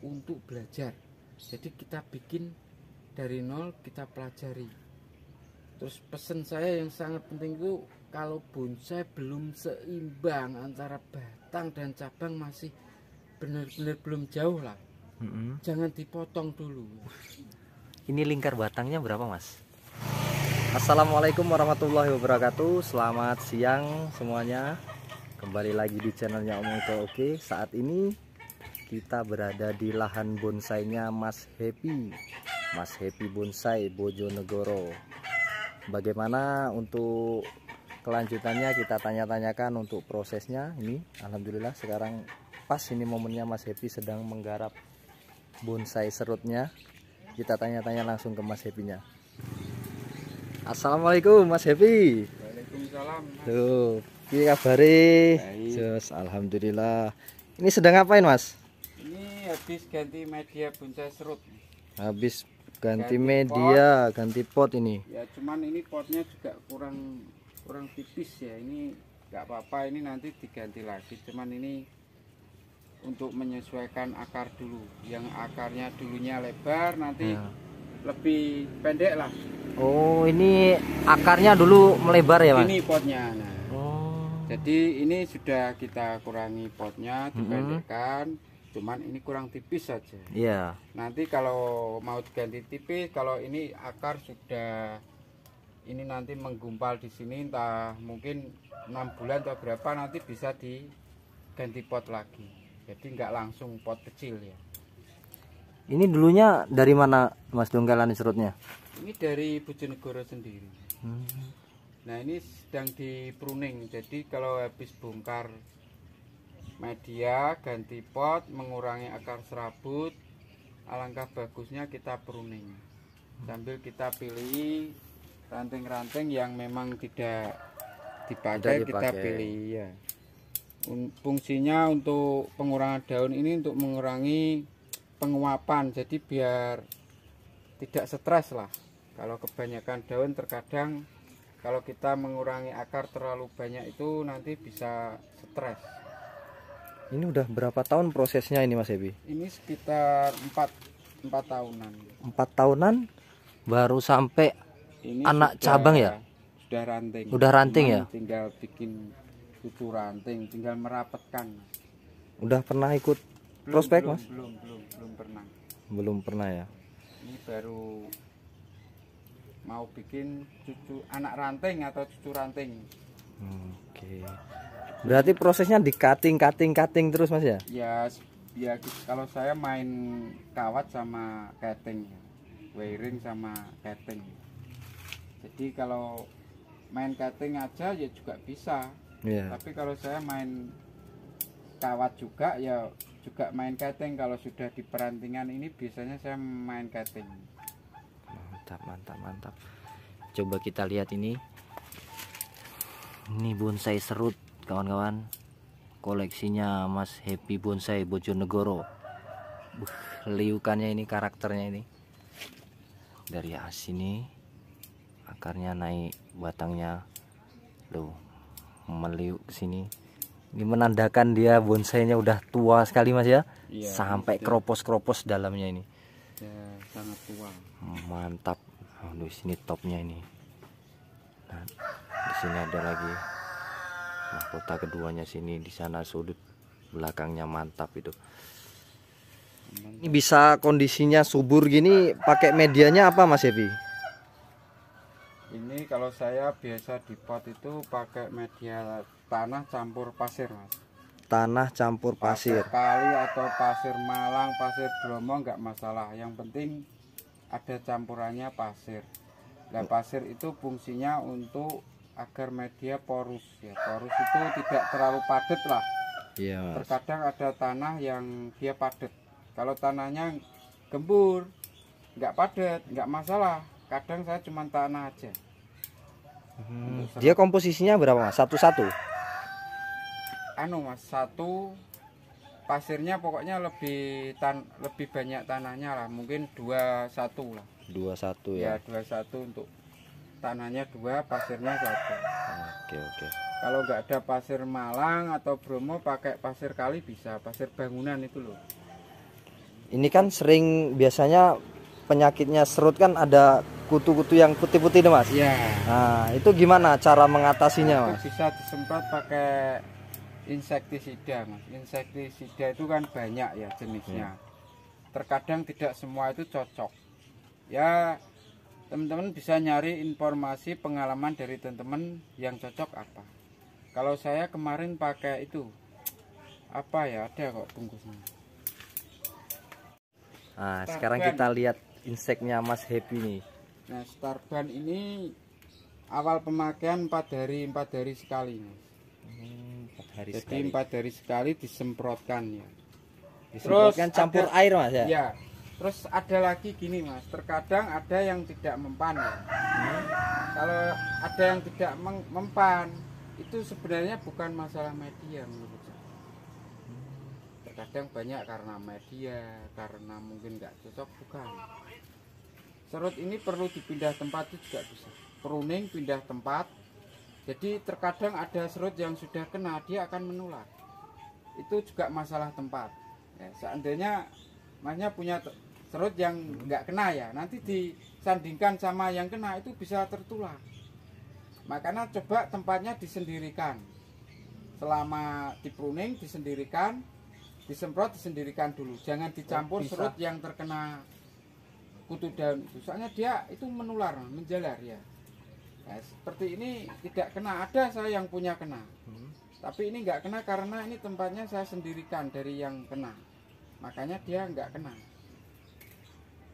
untuk belajar. Jadi kita bikin dari nol, kita pelajari. Terus pesan saya yang sangat penting itu, kalau bonsai belum seimbang antara batang dan cabang, masih benar-benar belum jauh lah, jangan dipotong dulu. Ini lingkar batangnya berapa, Mas? Assalamualaikum warahmatullahi wabarakatuh. Selamat siang semuanya. Kembali lagi di channelnya Om Eko. Oke, saat ini kita berada di lahan bonsainya Mas Happy Bonsai Bojonegoro. Bagaimana untuk kelanjutannya, kita tanya-tanyakan untuk prosesnya. Ini alhamdulillah sekarang pas ini momennya Mas Happy sedang menggarap bonsai serutnya. Kita tanya-tanya langsung ke Mas Happy-nya. Assalamualaikum Mas Happy. Waalaikumsalam. Tuh, ini kabari? Just, alhamdulillah. Ini sedang ngapain, Mas? Ini habis ganti media bonsai serut. Habis ganti media, ganti pot ini. Ya, cuman ini potnya juga kurang tipis ya. Ini nggak apa-apa, ini nanti diganti lagi. Cuman ini untuk menyesuaikan akar dulu. Yang akarnya dulunya lebar, nanti Ya, lebih pendek lah. oh, ini akarnya dulu melebar ya, Mas? Ini potnya. Nah, Oh. jadi ini sudah kita kurangi potnya, dipendekkan. Cuman ini kurang tipis saja. Iya. Nanti kalau mau diganti tipis, kalau ini akar sudah ini nanti menggumpal di sini, entah mungkin 6 bulan atau berapa, nanti bisa diganti pot lagi. Jadi nggak langsung pot kecil ya. Ini dulunya dari mana, Mas, donggalan serutnya? Ini dari Bojonegoro sendiri. Nah, ini sedang di pruning. Jadi kalau habis bongkar media, ganti pot, mengurangi akar serabut, alangkah bagusnya kita pruning. Sambil kita pilih ranting-ranting yang memang tidak dipakai, kita pilih ya. Fungsinya untuk pengurangan daun ini untuk mengurangi penguapan, jadi biar tidak stres lah. Kalau kebanyakan daun, terkadang kalau kita mengurangi akar terlalu banyak itu nanti bisa stres. Ini udah berapa tahun prosesnya ini, Mas Happy? Ini sekitar 4 tahunan. 4 tahunan baru sampai Ini anak sudah, cabang ya? Sudah ranting. Udah ranting ya? Tinggal bikin cucu ranting, tinggal merapatkan. Udah pernah ikut prospek, Mas? Belum pernah. Belum pernah ya? Ini baru mau bikin cucu anak ranting atau cucu ranting. Oke. Berarti prosesnya di cutting terus, Mas ya? Ya kalau saya main kawat sama cutting, wiring sama cutting. Jadi kalau main cutting aja ya juga bisa. Iya. Tapi kalau saya main kawat juga ya juga main cutting. Kalau sudah di perantingan ini biasanya saya main cutting. Mantap. Coba kita lihat ini. Ini bonsai serut, kawan-kawan. Koleksinya Mas Happy Bonsai Bojonegoro. Liukannya ini, karakternya ini. Dari sini akarnya naik, batangnya loh meliuk ke sini. Ini menandakan dia bonsainya udah tua sekali, Mas ya. Iya, sampai kropos-kropos dalamnya ini. Ya, sangat tua. Mantap. Di sini topnya ini. Nah, di sini ada lagi mahkota keduanya sini, di sana sudut belakangnya mantap itu. Ini bisa kondisinya subur gini pakai medianya apa, Mas Happy? Ini kalau saya biasa di pot itu pakai media tanah campur pasir, Mas. Tanah campur pasir. Kali atau pasir Malang, pasir Bromo nggak masalah. Yang penting ada campurannya pasir. Nah, pasir itu fungsinya untuk agar media porus ya. Porus itu tidak terlalu padat lah. Iya, Mas. Terkadang ada tanah yang dia padat. Kalau tanahnya gembur, nggak padat, nggak masalah. Kadang saya cuma tanah aja. Dia komposisinya berapa, Mas? Satu-satu? Mas, satu pasirnya pokoknya lebih banyak tanahnya lah, mungkin 2-1 lah. 2-1 Ya, ya. 2-1 untuk tanahnya 2, pasirnya 1. Oke. Kalau nggak ada pasir Malang atau Bromo, pakai pasir kali bisa, pasir bangunan itu loh. Ini kan sering biasanya penyakitnya serut kan ada kutu-kutu yang putih-putih nih Mas. Ya. Nah, itu gimana cara mengatasinya Mas? Itu bisa disemprot pakai insektisida, Mas. Insektisida itu kan banyak ya jenisnya. Terkadang tidak semua itu cocok. Ya, teman-teman bisa nyari informasi pengalaman dari teman-teman yang cocok apa. Kalau saya kemarin pakai itu apa ya, ada kok bungkusnya. Nah, sekarang kita lihat inseknya Mas Happy nih. Nah, Starban ini awal pemakaian 4 hari sekali, Mas. 4 hari Jadi sekali. 4 hari sekali disemprotkan ya. Disemprotkan campur air Mas ya? Ya. Terus ada lagi gini Mas, terkadang ada yang tidak mempan ya. Kalau ada yang tidak mempan, itu sebenarnya bukan masalah media menurut saya. Terkadang banyak karena media, karena mungkin nggak cocok, bukan. Serut ini perlu dipindah tempat itu juga bisa. Pruning pindah tempat. Jadi terkadang ada serut yang sudah kena, dia akan menular. Itu juga masalah tempat. Ya, seandainya Masnya punya serut yang nggak kena ya, nanti disandingkan sama yang kena itu bisa tertular. Makanya coba tempatnya disendirikan. Selama dipruning disendirikan, disemprot disendirikan dulu. Jangan dicampur serut yang terkena kutu daun itu. Soalnya dia itu menular, menjalar ya. Nah, seperti ini tidak kena. Ada saya yang punya kena. Tapi ini nggak kena karena ini tempatnya saya sendirikan dari yang kena. Makanya dia nggak kena.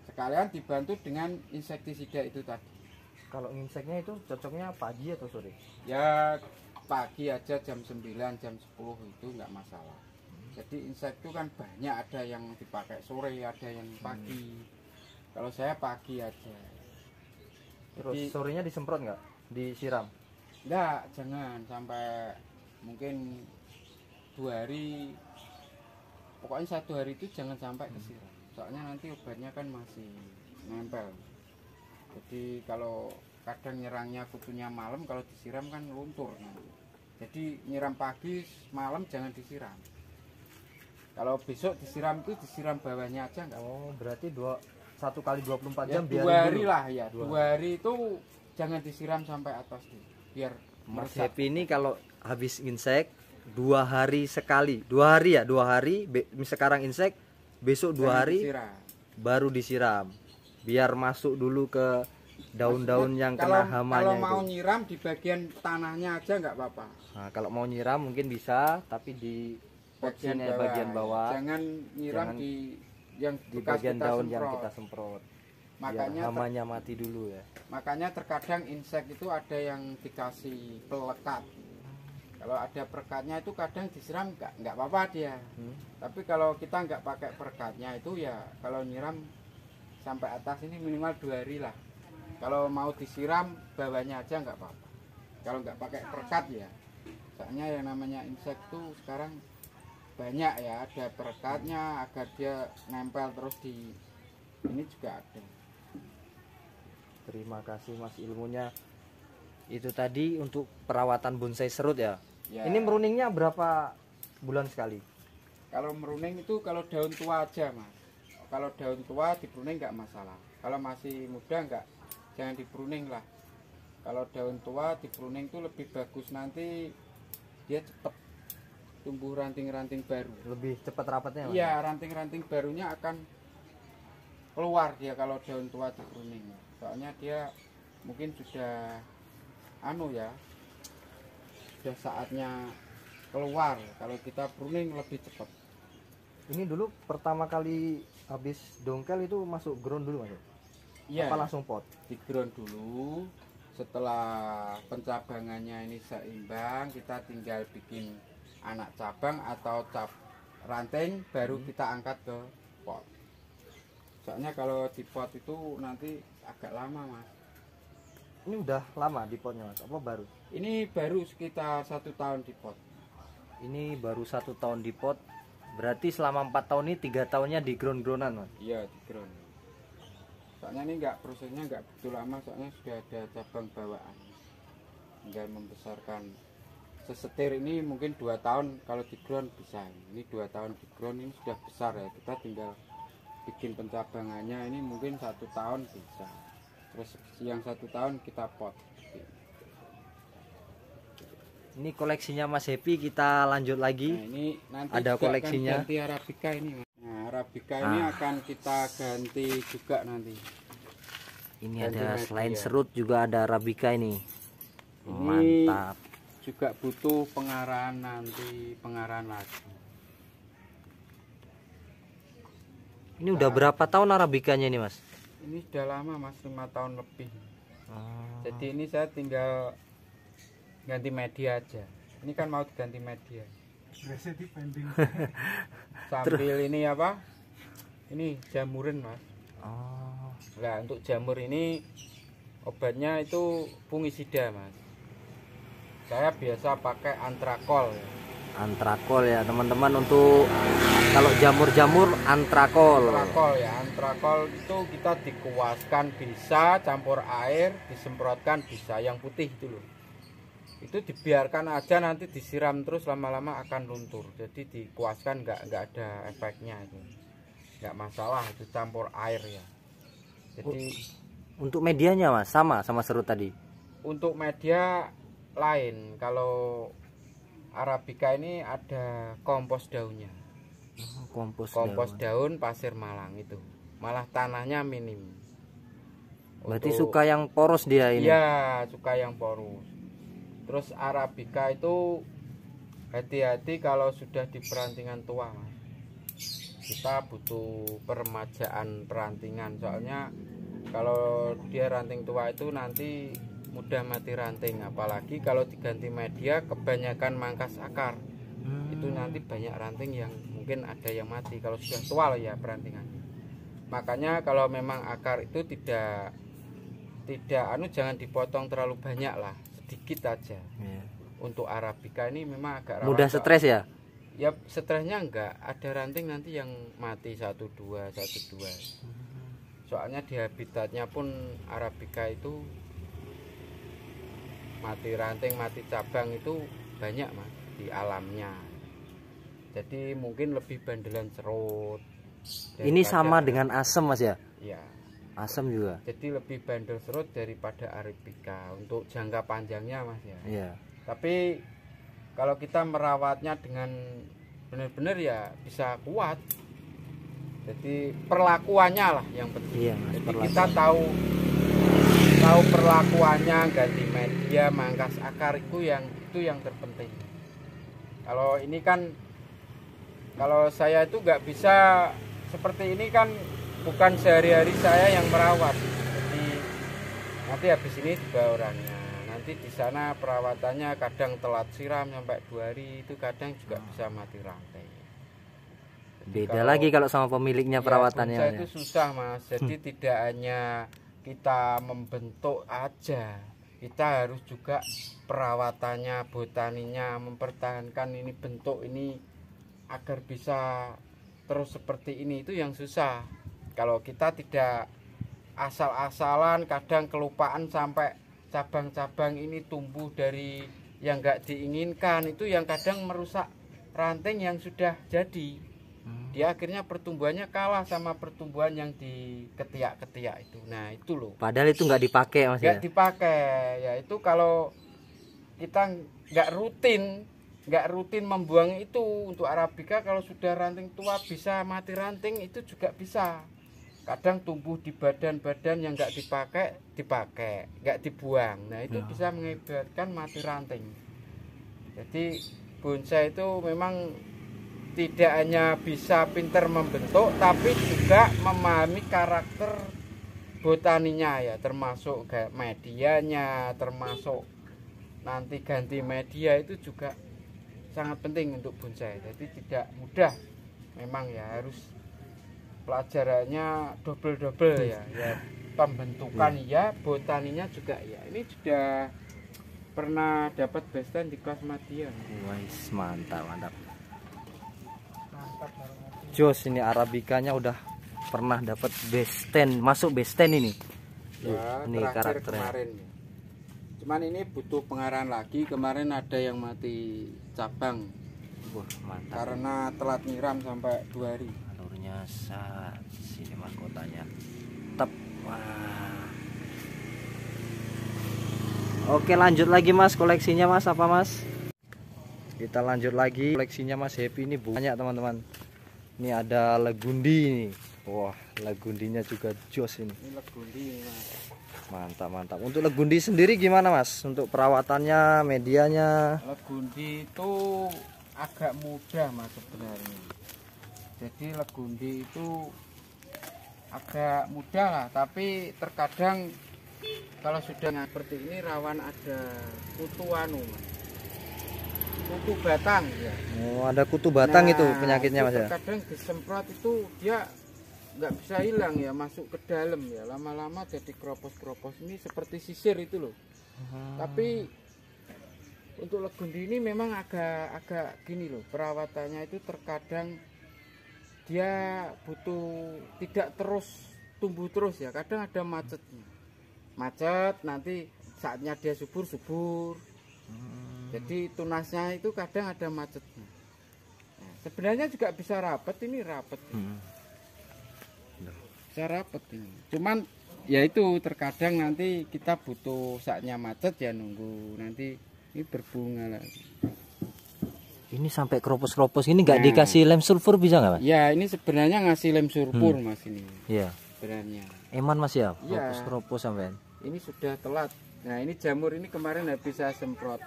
Sekalian dibantu dengan insektisida itu tadi. Kalau inseknya itu cocoknya pagi atau sore? Ya pagi aja jam 9, jam 10 itu nggak masalah. Jadi insek itu kan banyak, ada yang dipakai sore, ada yang pagi. Kalau saya pagi aja. Terus Jadi, sorenya disemprot nggak? Disiram? enggak, jangan sampai mungkin 2 hari. Pokoknya 1 hari itu jangan sampai kesiram. Soalnya nanti obatnya kan masih nempel. Jadi kalau kadang nyerangnya kutunya malam, kalau disiram kan luntur. Jadi nyiram pagi, malam jangan disiram. Kalau besok disiram itu disiram bawahnya aja enggak. Oh, berarti 1 kali 24 Ya, jam 2 hari dulu lah ya. 2 hari itu jangan disiram sampai atas dulu. Biar Mas meresap. Happy ini kalau habis insek 2 hari sekali. 2 hari ya, 2 hari sekarang insek, besok 2 Jangan hari disiram. baru disiram. Biar masuk dulu ke daun-daun yang kena hamanya kalau mau itu. nyiram di bagian tanahnya aja nggak apa-apa. Nah, kalau mau nyiram mungkin bisa, tapi di bagian bawah. Jangan nyiram Jangan di yang di bekas bagian kita daun semprot. yang kita semprot. Makanya Biar hamanya mati dulu ya. makanya terkadang insek itu ada yang dikasih pelekat. Kalau ada perekatnya itu kadang disiram nggak apa-apa dia. Tapi kalau kita nggak pakai perekatnya itu ya kalau nyiram sampai atas ini minimal 2 hari lah. Kalau mau disiram bawahnya aja nggak apa-apa. Kalau nggak pakai perekat ya. Soalnya yang namanya insek tuh sekarang banyak ya, ada perekatnya agar dia nempel terus di ini juga ada. Terima kasih Mas ilmunya. Itu tadi untuk perawatan bonsai serut ya. Ya. Ini meruningnya berapa bulan sekali? Kalau meruning itu kalau daun tua aja Mas. Kalau daun tua dipruning nggak masalah. Kalau masih muda nggak, jangan dipruning lah. Kalau daun tua dipruning itu lebih bagus, nanti dia cepat tumbuh ranting-ranting baru. Lebih cepat rapatnya Mas? Iya, ranting-ranting barunya akan keluar dia kalau daun tua dipruning. Soalnya dia mungkin sudah sudah saatnya keluar. Kalau kita pruning lebih cepat. Ini dulu pertama kali habis dongkel itu masuk ground dulu Mas? Iya. Apa langsung pot? Di ground dulu. Setelah pencabangannya ini seimbang, kita tinggal bikin anak cabang atau ranting, baru kita angkat ke pot. Soalnya kalau di pot itu nanti agak lama Mas. Ini udah lama di potnya Mas? Apa baru? Ini baru sekitar 1 tahun di pot. Ini baru 1 tahun di pot. Berarti selama 4 tahun ini 3 tahunnya di ground-groundan Mas? Iya, di ground. Soalnya ini prosesnya nggak begitu lama, soalnya sudah ada cabang bawaan. Tinggal membesarkan. Sesetir ini mungkin 2 tahun kalau di ground bisa. Ini 2 tahun di ground ini sudah besar ya. Kita tinggal bikin pencabangannya ini mungkin 1 tahun bisa. Terus yang 1 tahun kita pot. Ini koleksinya Mas Happy, kita lanjut lagi. Nah, ini nanti ada juga koleksinya. akan ganti Arabica ini. Nah, Arabica ini akan kita ganti juga nanti. Ini ganti ada media. selain serut juga ada Arabica ini. Ini Mantap. juga butuh pengarahan nanti, pengarahan lagi. Ini udah berapa tahun Arabicanya ini, Mas? Ini sudah lama Mas, 5 tahun lebih. Oh. Jadi ini saya tinggal ganti media aja. Ini kan mau diganti media. Sambil ini apa? Ini jamuran Mas. Oh. Nah untuk jamur ini obatnya itu fungisida Mas. Saya biasa pakai antrakol. Antrakol ya teman-teman, untuk kalau jamur-jamur antrakol. Antrakol ya, antrakol itu kita dikuaskan bisa, campur air, disemprotkan bisa, yang putih itu loh. Itu dibiarkan aja, nanti disiram terus, lama-lama akan luntur. Jadi dikuaskan nggak ada efeknya itu, nggak masalah, itu campur air ya. Jadi untuk medianya Mas sama serut tadi. untuk media lain, kalau Arabica ini ada kompos daunnya. Kompos daun pasir Malang itu, malah tanahnya minim. Berarti suka yang poros dia ini. Iya, suka yang poros. Terus Arabica itu hati-hati kalau sudah di perantingan tua Mas. Kita butuh peremajaan perantingan, soalnya kalau dia ranting tua itu nanti mudah mati ranting, apalagi kalau diganti media kebanyakan mangkas akar. Itu nanti banyak ranting yang mungkin ada yang mati kalau sudah tua loh ya perantingannya. Makanya kalau memang akar itu tidak jangan dipotong terlalu banyak lah, sedikit aja. Yeah. Untuk Arabica ini memang agak rawan. Mudah stres ya? Ya stresnya enggak, ada ranting nanti yang mati 1-2. Soalnya di habitatnya pun Arabica itu mati ranting, mati cabang itu banyak Mas di alamnya. Jadi mungkin lebih bandelan serut. Ini sama dengan asem Mas ya? Iya. Asem juga. Jadi lebih bandel serut daripada Arabica untuk jangka panjangnya Mas ya. Iya. Tapi kalau kita merawatnya dengan benar-benar ya bisa kuat. Jadi perlakuannya lah yang penting. Iya, Mas, jadi kita tahu perlakuannya, ganti media, mangkas akar itu yang terpenting. Kalau ini kan, kalau saya itu nggak bisa seperti ini kan, bukan sehari-hari saya yang merawat. Jadi nanti habis ini juga orangnya. Nanti di sana perawatannya kadang telat siram sampai 2 hari, itu kadang juga bisa mati rantai. Jadi Beda lagi kalau sama pemiliknya perawatannya. Bonsai itu susah Mas. Jadi tidak hanya kita membentuk aja, kita harus juga perawatannya, botaninya, mempertahankan ini bentuk ini agar bisa terus seperti ini, itu yang susah. Kalau kita tidak asal-asalan, kadang kelupaan sampai cabang-cabang ini tumbuh dari yang nggak diinginkan, itu yang kadang merusak ranting yang sudah jadi. Dia akhirnya pertumbuhannya kalah sama pertumbuhan yang di ketiak-ketiak itu. Nah itu loh. Padahal itu nggak dipakai Mas ya? Nggak dipakai. Ya itu kalau kita nggak rutin membuang itu. Untuk Arabica kalau sudah ranting tua bisa mati ranting, itu juga bisa. Kadang tumbuh di badan-badan yang nggak dipakai, nggak dibuang. Nah itu bisa mengakibatkan mati ranting. Jadi bonsai itu memang tidak hanya bisa pintar membentuk, tapi juga memahami karakter botaninya ya, termasuk medianya, termasuk nanti ganti media, itu juga sangat penting untuk bonsai. Jadi tidak mudah, memang ya harus pelajarannya double ya, ya pembentukan ya, botaninya juga ya. Ini sudah pernah dapat besten di kelas Madian. Wais, mantap. Jos, ini Arabicanya udah pernah dapat besten, masuk besten ini. Ya, ini karakternya. Kemarin. Cuman ini butuh pengarahan lagi. Kemarin ada yang mati cabang. Wah, mantap. Karena telat nyiram sampai 2 hari. Alurnya ini mahkotanya. Tep. Wah. Oke, lanjut lagi Mas koleksinya Mas, apa Mas? Kita lanjut lagi koleksinya Mas Happy ini banyak teman-teman. Ini ada legundi nih. Wah, legundinya juga jos ini. Ini legundi Mas. Mantap, mantap. Untuk legundi sendiri gimana Mas? Untuk perawatannya, medianya? Legundi itu agak mudah Mas sebenarnya. Jadi legundi itu agak mudah lah, tapi terkadang kalau sudah seperti ini rawan ada kutu Mas. Kutu batang ya. Oh, ada kutu batang itu Nah, penyakitnya itu Mas ya? terkadang disemprot itu dia nggak bisa hilang ya, masuk ke dalam ya, lama-lama jadi kropos-kropos ini seperti sisir itu loh. Tapi untuk legundi ini memang agak gini loh, perawatannya itu terkadang dia butuh tidak terus tumbuh terus ya, kadang ada macetnya, macet nanti saatnya dia subur. Jadi tunasnya itu kadang ada macetnya. Nah, sebenarnya juga bisa rapet, ini rapet. Bisa rapet ini. Cuman ya itu terkadang nanti kita butuh saatnya macet ya, nunggu nanti ini berbunga lagi. Ini sampai kropos-kropos ini nggak Nah. dikasih lem sulfur bisa nggak Mas? Ya ini sebenarnya ngasih lem sulfur Mas ini. Iya. Sebenarnya. Eman Mas ya, Iya. kropos-kropos sampean. Ini sudah telat. Nah ini jamur ini kemarin habis saya semprot.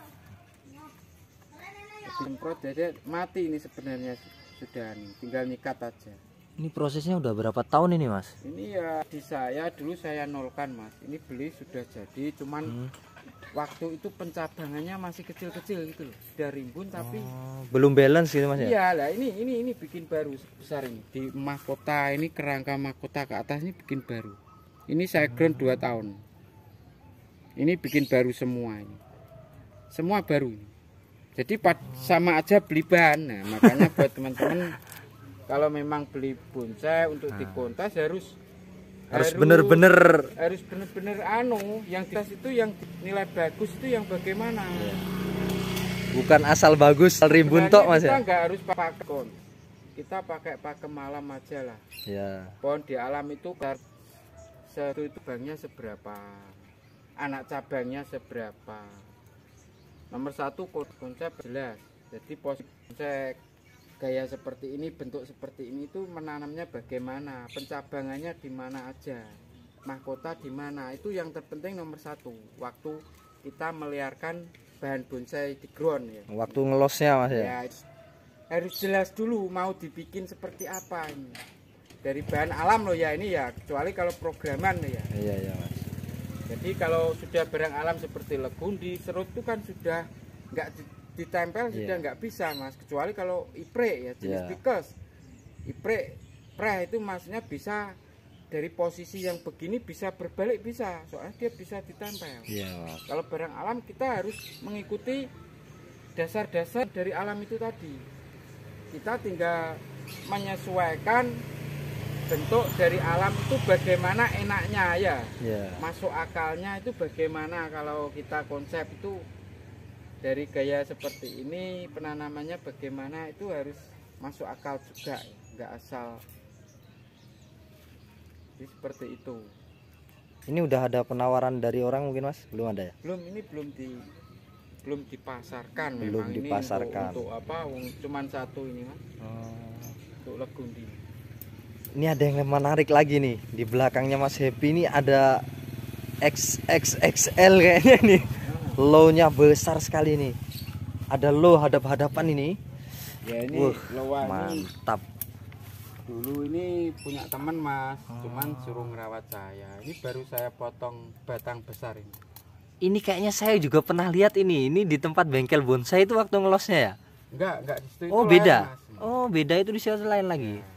Semprot jadi mati ini sebenarnya sudah nih, tinggal nyikat aja. Ini prosesnya udah berapa tahun ini Mas? Ini ya di saya dulu saya nolkan Mas. Ini beli sudah jadi, cuman waktu itu pencabangannya masih kecil-kecil gitu loh. Sudah rimbun tapi Belum balance gitu Mas ya? iya lah ini bikin baru besar ini. Di mahkota ini kerangka mahkota ke atas ini bikin baru. Ini saya ground 2 tahun. Ini bikin baru semua ini. Semua baru ini. Jadi sama aja beli bahan. Nah, makanya buat teman-teman kalau memang beli bonsai untuk dikontes harus bener-bener yang di atas itu yang nilai bagus itu yang bagaimana. bukan asal bagus rimbun tok Mas Kita ya? nggak harus pakai kon. Kita pakai pakem malam aja lah. Ya. Pohon di alam itu satu itu bangnya seberapa, anak cabangnya seberapa. Nomor satu konsep jelas. Jadi konsep gaya seperti ini, bentuk seperti ini itu menanamnya bagaimana, pencabangannya di mana aja, mahkota di mana, itu yang terpenting nomor satu. Waktu kita meliarkan bahan bonsai di ground ya. Waktu ngelosnya Mas ya? Ya, harus jelas dulu mau dibikin seperti apa ini. Dari bahan alam loh ya ini ya, kecuali kalau programan loh ya. Iya Mas. Jadi kalau sudah barang alam seperti legundi, serut itu kan sudah nggak ditempel, sudah nggak bisa Mas. Kecuali kalau ipre ya jenis bikes. Ipre itu maksudnya bisa dari posisi yang begini bisa berbalik bisa, soalnya dia bisa ditempel. Iya Mas. Kalau barang alam kita harus mengikuti dasar-dasar dari alam itu tadi. Kita tinggal menyesuaikan bentuk dari alam itu bagaimana enaknya ya. Masuk akalnya itu bagaimana kalau kita konsep itu dari gaya seperti ini, penanamannya bagaimana itu harus masuk akal juga, nggak asal. Jadi seperti itu. Ini udah ada penawaran dari orang mungkin Mas? Belum ada ya? Belum, ini belum dipasarkan. Belum memang dipasarkan. Ini untuk apa? Cuman satu ini Mas. Untuk legundi. Ini ada yang menarik lagi nih. Di belakangnya Mas Happy ini ada XXXL kayaknya nih. Low-nya besar sekali nih. Ada low hadap-hadapan ini. Ya ini low-nya mantap. Dulu ini punya teman Mas, cuman suruh ngerawat saya. Ini baru saya potong batang besar ini. Ini kayaknya saya juga pernah lihat ini. Ini di tempat bengkel bonsai itu waktu ngelosnya ya? Enggak di situ. Oh, itu beda. lain, Mas. Oh, beda itu di situ lain lagi. Nah,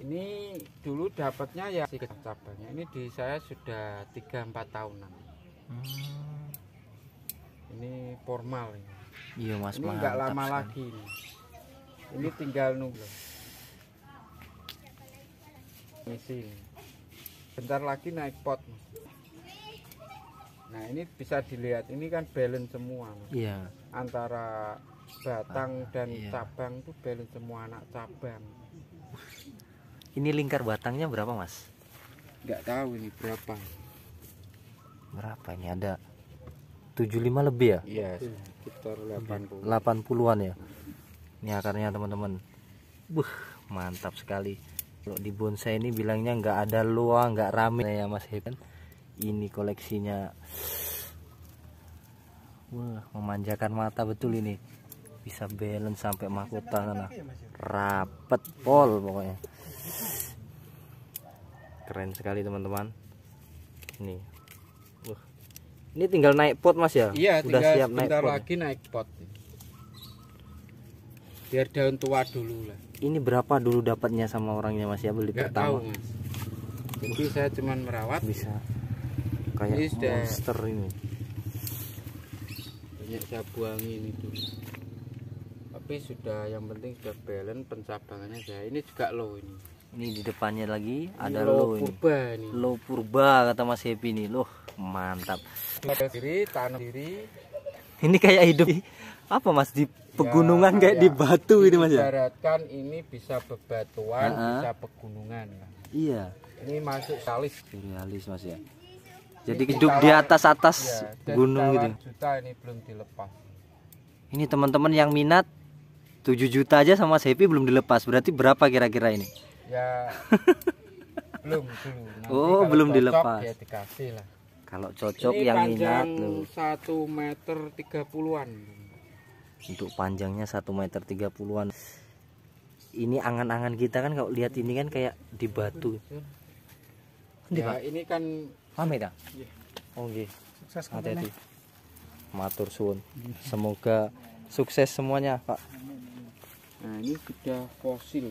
ini dulu dapatnya ya cabangnya. Ini di saya sudah 3-4 tahunan. Ini formal ini. Iya Mas, ini enggak lama lagi ini. Ini tinggal nunggu. Isi. Bentar lagi naik pot. Nah, ini bisa dilihat ini kan balance semua. Mas. Iya. Antara batang dan cabang itu balance semua anak cabang. Ini lingkar batangnya berapa mas? Nggak tahu ini berapa. Berapa ini, ada 75 lebih ya? Iya, sekitar 80. 80-an ya. Ini akarnya teman-teman. Mantap sekali. Kalau di bonsai ini bilangnya nggak ada luang, nggak rame ya Mas Hepan. Ini koleksinya, wah, memanjakan mata betul ini. Bisa balance sampai mahkota sana. Rapet pol pokoknya. Keren sekali teman-teman. Ini. Wah. Ini tinggal naik pot Mas ya? Iya, udah tinggal siap naik sebentar pot. lagi naik pot. Biar daun tua dulu lah. Ini berapa dulu dapatnya sama orangnya Mas ya, beli Nggak pertama? tahu Mas. Jadi saya cuman merawat. Bisa kayak Ini sudah monster ini. banyak saya buangin ini dulu. Tapi sudah, yang penting sudah balance pencabangannya saya. Ini juga low ini. Ini di depannya lagi Ini ada low low ini. purba ini. Low purba kata Mas Happy ini. Loh, mantap. Tanam diri. Ini kayak hidup apa Mas, di pegunungan kayak di batu gitu Mas ya? Ibaratkan ini bisa bebatuan, bisa pegunungan. Iya. Ini masuk salis. Surrealis Mas ya. Jadi hidup di atas-atas Ya, gunung gitu. juta ini belum dilepas. Ini teman-teman yang minat 7 juta aja sama Mas Happy belum dilepas. Berarti berapa kira-kira ini? Ya belum dulu. Nanti Oh, kalau belum cocok, dilepas. ya dikasih lah. Kalau cocok Ini yang panjang minat loh. 1 meter 30-an. Untuk panjangnya 1 meter 30-an. Ini angan-angan kita kan kalau lihat ini kan kayak di batu. Ndi, Ya, Pak? ini kan Pamit ya? Iya. Oh nggih. sukses Hati-hati. Matur suwun. Semoga sukses semuanya, Pak. Nah, ini sudah fosil.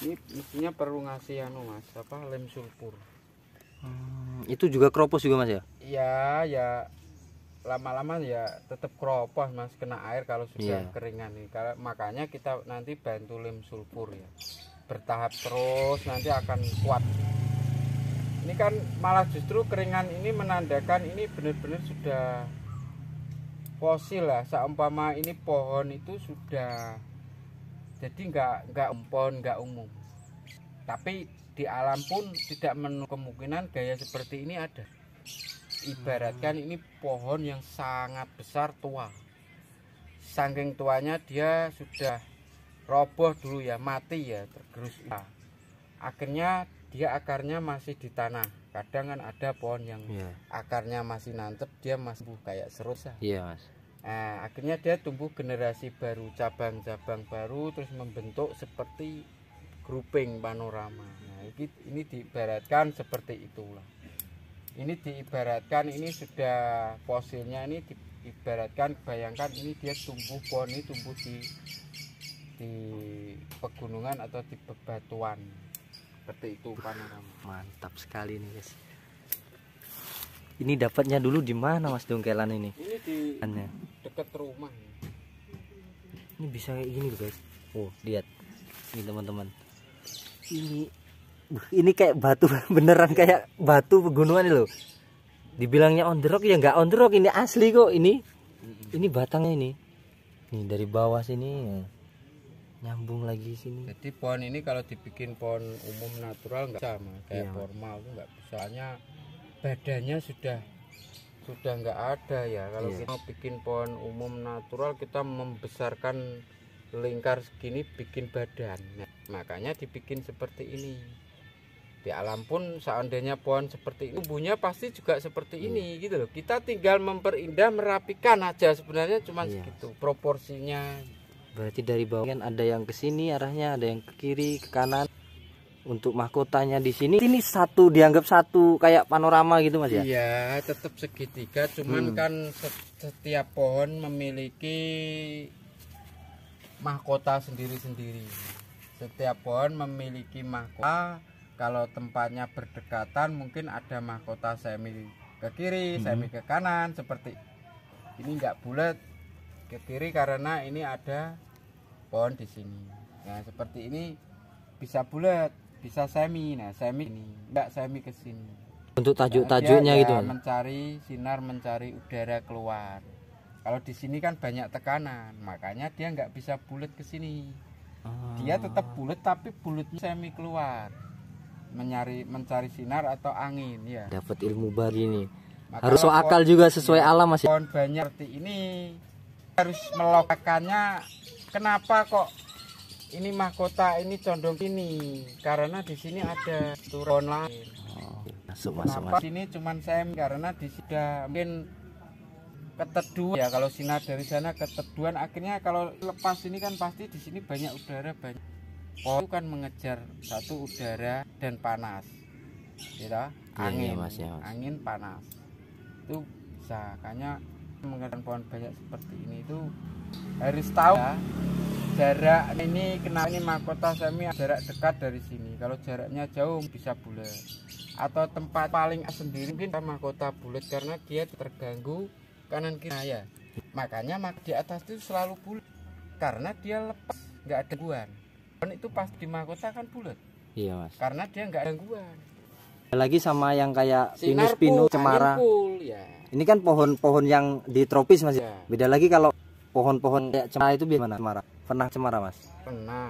Ini mestinya perlu ngasih anu Mas, apa, lem sulfur. Itu juga kropos juga Mas ya? Iya, ya lama-lama ya tetap keropos Mas, kena air kalau sudah Iya. keringan nih. Makanya kita nanti bantu lem sulfur ya. Bertahap terus, nanti akan kuat. Ini kan malah justru keringan ini menandakan ini benar-benar sudah fosil lah. Seumpama ini pohon itu sudah, jadi nggak pohon nggak umum. Tapi di alam pun tidak menutup kemungkinan gaya seperti ini ada. Ibaratkan ini pohon yang sangat besar, tua. Saking tuanya dia sudah roboh dulu ya, mati ya, tergerus. Akhirnya dia akarnya masih di tanah. Kadang kan ada pohon yang akarnya masih nantep, dia masih tumbuh kayak serut. Iya Mas. Nah, akhirnya dia tumbuh generasi baru, cabang-cabang baru, terus membentuk seperti grouping panorama. Nah, ini diibaratkan seperti itulah. Ini diibaratkan ini sudah fosilnya, ini diibaratkan, bayangkan ini dia tumbuh, pohon ini tumbuh di pegunungan atau di bebatuan. Seperti itu panorama. Mantap sekali nih guys. Ini dapatnya dulu di mana Mas dongkelan ini? Ini di dekat rumah. Ini bisa kayak gini loh guys. Oh lihat, ini teman-teman. Ini kayak batu beneran, kayak batu pegunungan loh. Dibilangnya on the rock ya nggak on the rock, ini asli kok ini. Ini batangnya ini. Nih dari bawah sini nyambung lagi sini. Jadi pohon ini kalau dibikin pohon umum natural nggak sama kayak formal tuh nggak bisa. Soalnya badannya sudah nggak ada ya. Kalau kita mau bikin pohon umum natural, kita membesarkan lingkar segini bikin badan. Nah, makanya dibikin seperti ini. Di alam pun seandainya pohon seperti ini, tumbuhnya pasti juga seperti ini gitu loh. Kita tinggal memperindah, merapikan aja, sebenarnya cuma segitu proporsinya. Berarti dari bawah kan ada yang ke sini arahnya, ada yang ke kiri, ke kanan. Untuk mahkotanya di sini ini satu, dianggap satu kayak panorama gitu Mas ya? Iya, tetap segitiga, cuman kan setiap pohon memiliki mahkota sendiri-sendiri. Setiap pohon memiliki mahkota. Kalau tempatnya berdekatan mungkin ada mahkota semi ke kiri, semi ke kanan, seperti ini nggak bulat ke kiri karena ini ada pohon di sini. Nah, seperti ini bisa bulat, bisa semi. Nah, semi ini enggak semi ke sini. Untuk tajuk-tajuknya gitu. Mencari sinar, mencari udara keluar. Kalau di sini kan banyak tekanan, makanya dia nggak bisa bulat ke sini. Dia tetap bulat tapi bulutnya semi keluar, mencari sinar atau angin ya. Dapat ilmu baru ini. Maka Harus so akal juga sesuai alam Mas. Pohon banyak seperti ini harus melokakannya. Kenapa kok ini mahkota ini condong ini? Karena di sini ada turun lain. Masuk Kenapa sini cuman saya karena di sini sudah mungkin keteduhan ya, kalau sinar dari sana keteduhan, akhirnya kalau lepas ini kan pasti di sini banyak udara, banyak pohon itu kan mengejar satu udara dan panas gitu, angin, Mas, ya, Mas. Angin panas itu bisa, makanya mengejar pohon banyak seperti ini itu harus tahu ya, jarak ini. Kenapa ini mahkota semi jarak dekat dari sini, kalau jaraknya jauh bisa bulat, atau tempat paling sendiri mungkin mahkota bulat karena dia terganggu kanan kiri ya. Makanya di atas itu selalu bulat karena dia lepas, nggak ada gangguan. Dan itu pas di mahkota kan bulat. Iya Mas. Karena dia nggak ada gangguan. Lagi sama yang kayak Sinar pinus, full, cemara. Full, ya. Ini kan pohon-pohon yang di tropis Mas. Ya. Beda lagi kalau pohon-pohon kayak cemara itu gimana? Cemara. Pernah cemara Mas? Pernah.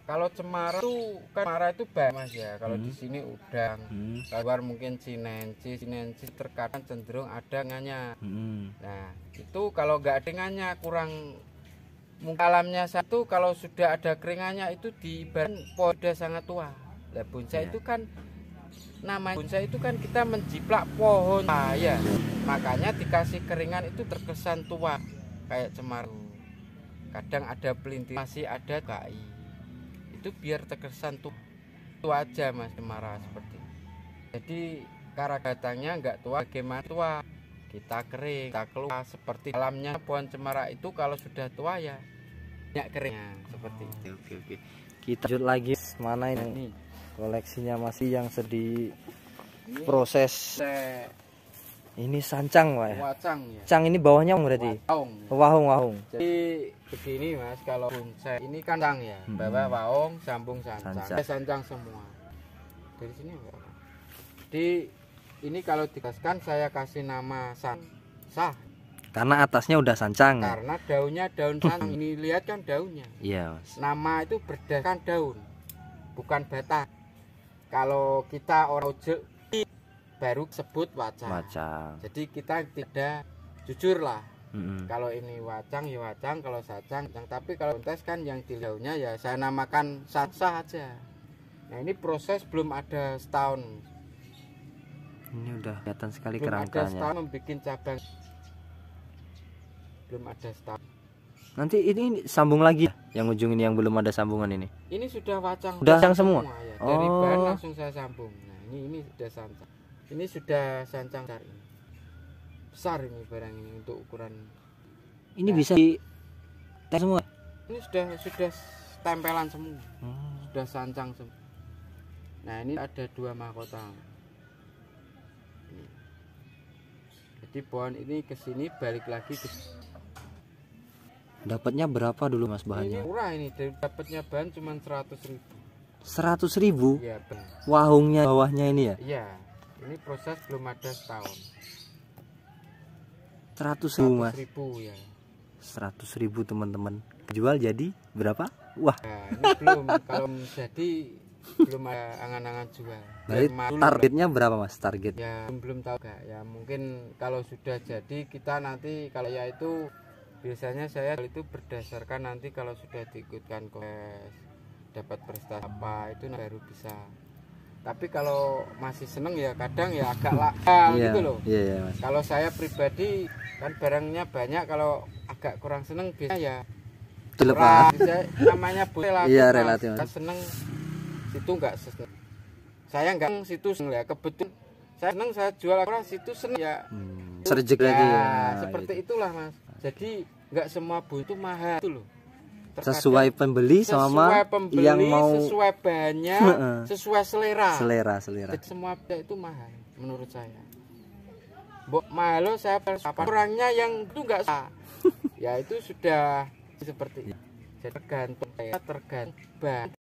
Kalau cemara itu kan cemara itu banyak Mas ya. Kalau di sini udang, keluar mungkin sinensis terkadang cenderung ada nganya. Nah itu kalau nggak ada nganya kurang alamnya satu. Kalau sudah ada keringannya itu di bahan pohon sangat tua. Nah, bonsai itu kan namanya bonsai itu kan kita menjiplak pohon ya. Makanya dikasih keringan itu terkesan tua kayak cemara. Kadang ada pelintir, masih ada kai. Itu biar terkesan tua aja Mas, cemara seperti itu. Jadi cara datangnya nggak tua, bagaimana tua kita kering, kita keluar seperti alamnya pohon cemara itu. Kalau sudah tua ya banyak keringnya seperti itu. Oke. Kita lanjut lagi, mana ini koleksinya masih yang sedih proses. Ini sancang Pak ya? Wacang ya. Cang ini bawahnya berarti? Wahung. Jadi begini Mas, kalau bonsai ini kan sancang ya, bawah wahung, sambung sancang. Sancang semua. Dari sini enggak. Jadi ini kalau dikasihkan saya kasih nama sah. Karena atasnya udah sancang. Karena daunnya daun sancang. Ini lihat kan daunnya. Iya Mas. Nama itu berdasarkan daun, bukan batang. Kalau kita orang ojek baru sebut wacang. Jadi kita tidak jujur lah. Kalau ini wacang ya wacang, kalau sacang. Tapi kalau tes kan yang di daunnya ya saya namakan sah aja. Nah ini proses belum ada setahun. Ini udah kelihatan sekali belum kerangkanya. Belum ada setahun membuat cabang. Belum ada setahun. Nanti ini sambung lagi yang ujung ini yang belum ada sambungan ini. Ini sudah wacang. Udah yang semua. Ya. Dari bahan langsung saya sambung. Nah ini sudah sancang. Ini sudah sancang besar ini. Besar ini barang ini untuk ukuran. Ini bisa di semua. Ini sudah tempelan semua. Sudah sancang semua. Nah, ini ada 2 mahkota. Ini. Jadi pohon ini ke sini balik lagi ke. Dapatnya berapa dulu Mas bahannya? Ini murah ini, dapatnya bahan cuma 100.000. 100.000? Iya, benar. Wahungnya bawahnya ini ya? Iya. Ini proses belum ada setahun. 100.000 Mas. 100.000 ya. 100.000 teman-teman. Jual jadi berapa? Wah. Nah, ini belum. Kalau jadi belum ada angan-angan jual. Berarti targetnya berapa Mas? Target? Ya belum tahu gak. Ya mungkin kalau sudah jadi kita nanti kalau ya itu biasanya saya itu berdasarkan nanti kalau sudah diikutkan kongres dapat prestasi apa itu baru bisa. Tapi kalau masih seneng ya kadang ya agak lakal gitu loh. Iya, Mas. Kalau saya pribadi kan barangnya banyak, kalau agak kurang seneng biasanya ya dilepas. Namanya relatif. Iya, relatif. Seneng situ enggak seneng. Saya enggak situ seneng ya, kebetulan saya seneng saya jual orang situ seneng ya. Serjek ya, lagi ya. Seperti gitu. Itulah Mas. Jadi enggak semua bu itu mahal itu loh. Sesuai pembeli sama sesuai pembeli, yang mau sesuai bahannya, sesuai selera. Jadi semua itu mahal menurut saya. Mahal saya orangnya yang itu enggak sah. Ya itu sudah seperti itu. Jadi tergantung bahan.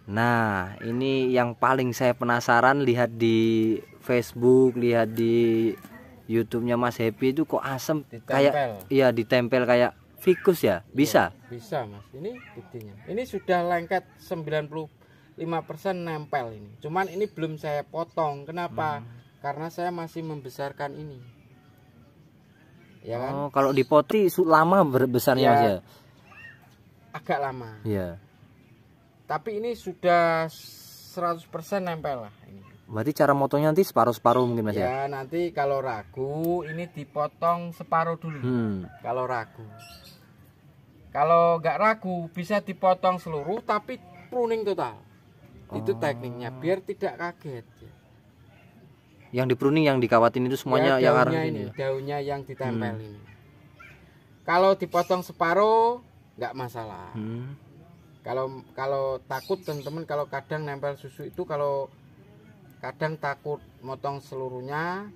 Nah, ini yang paling saya penasaran, lihat di Facebook, lihat di YouTube-nya Mas Happy itu kok asem kayak iya ditempel kayak fikus ya. Bisa? Iya, bisa, Mas. Ini buktinya. Ini sudah lengket 95% nempel ini. Cuman ini belum saya potong. Kenapa? Karena saya masih membesarkan ini. Ya kan? Oh, kalau dipotong lama besarnya Mas ya? Agak lama. Iya. Tapi ini sudah 100% nempel lah ini. Berarti cara motongnya nanti separuh-separuh mungkin Mas ya? Ya, nanti kalau ragu ini dipotong separuh dulu. Kalau ragu. Kalau nggak ragu bisa dipotong seluruh tapi pruning total. Itu tekniknya biar tidak kaget. Yang di pruning, yang dikawatin itu semuanya ya, yang harus ini, daunnya yang ditempel ini. Kalau dipotong separuh nggak masalah. Kalau takut teman-teman, kalau kadang nempel susu itu kalau kadang takut motong seluruhnya,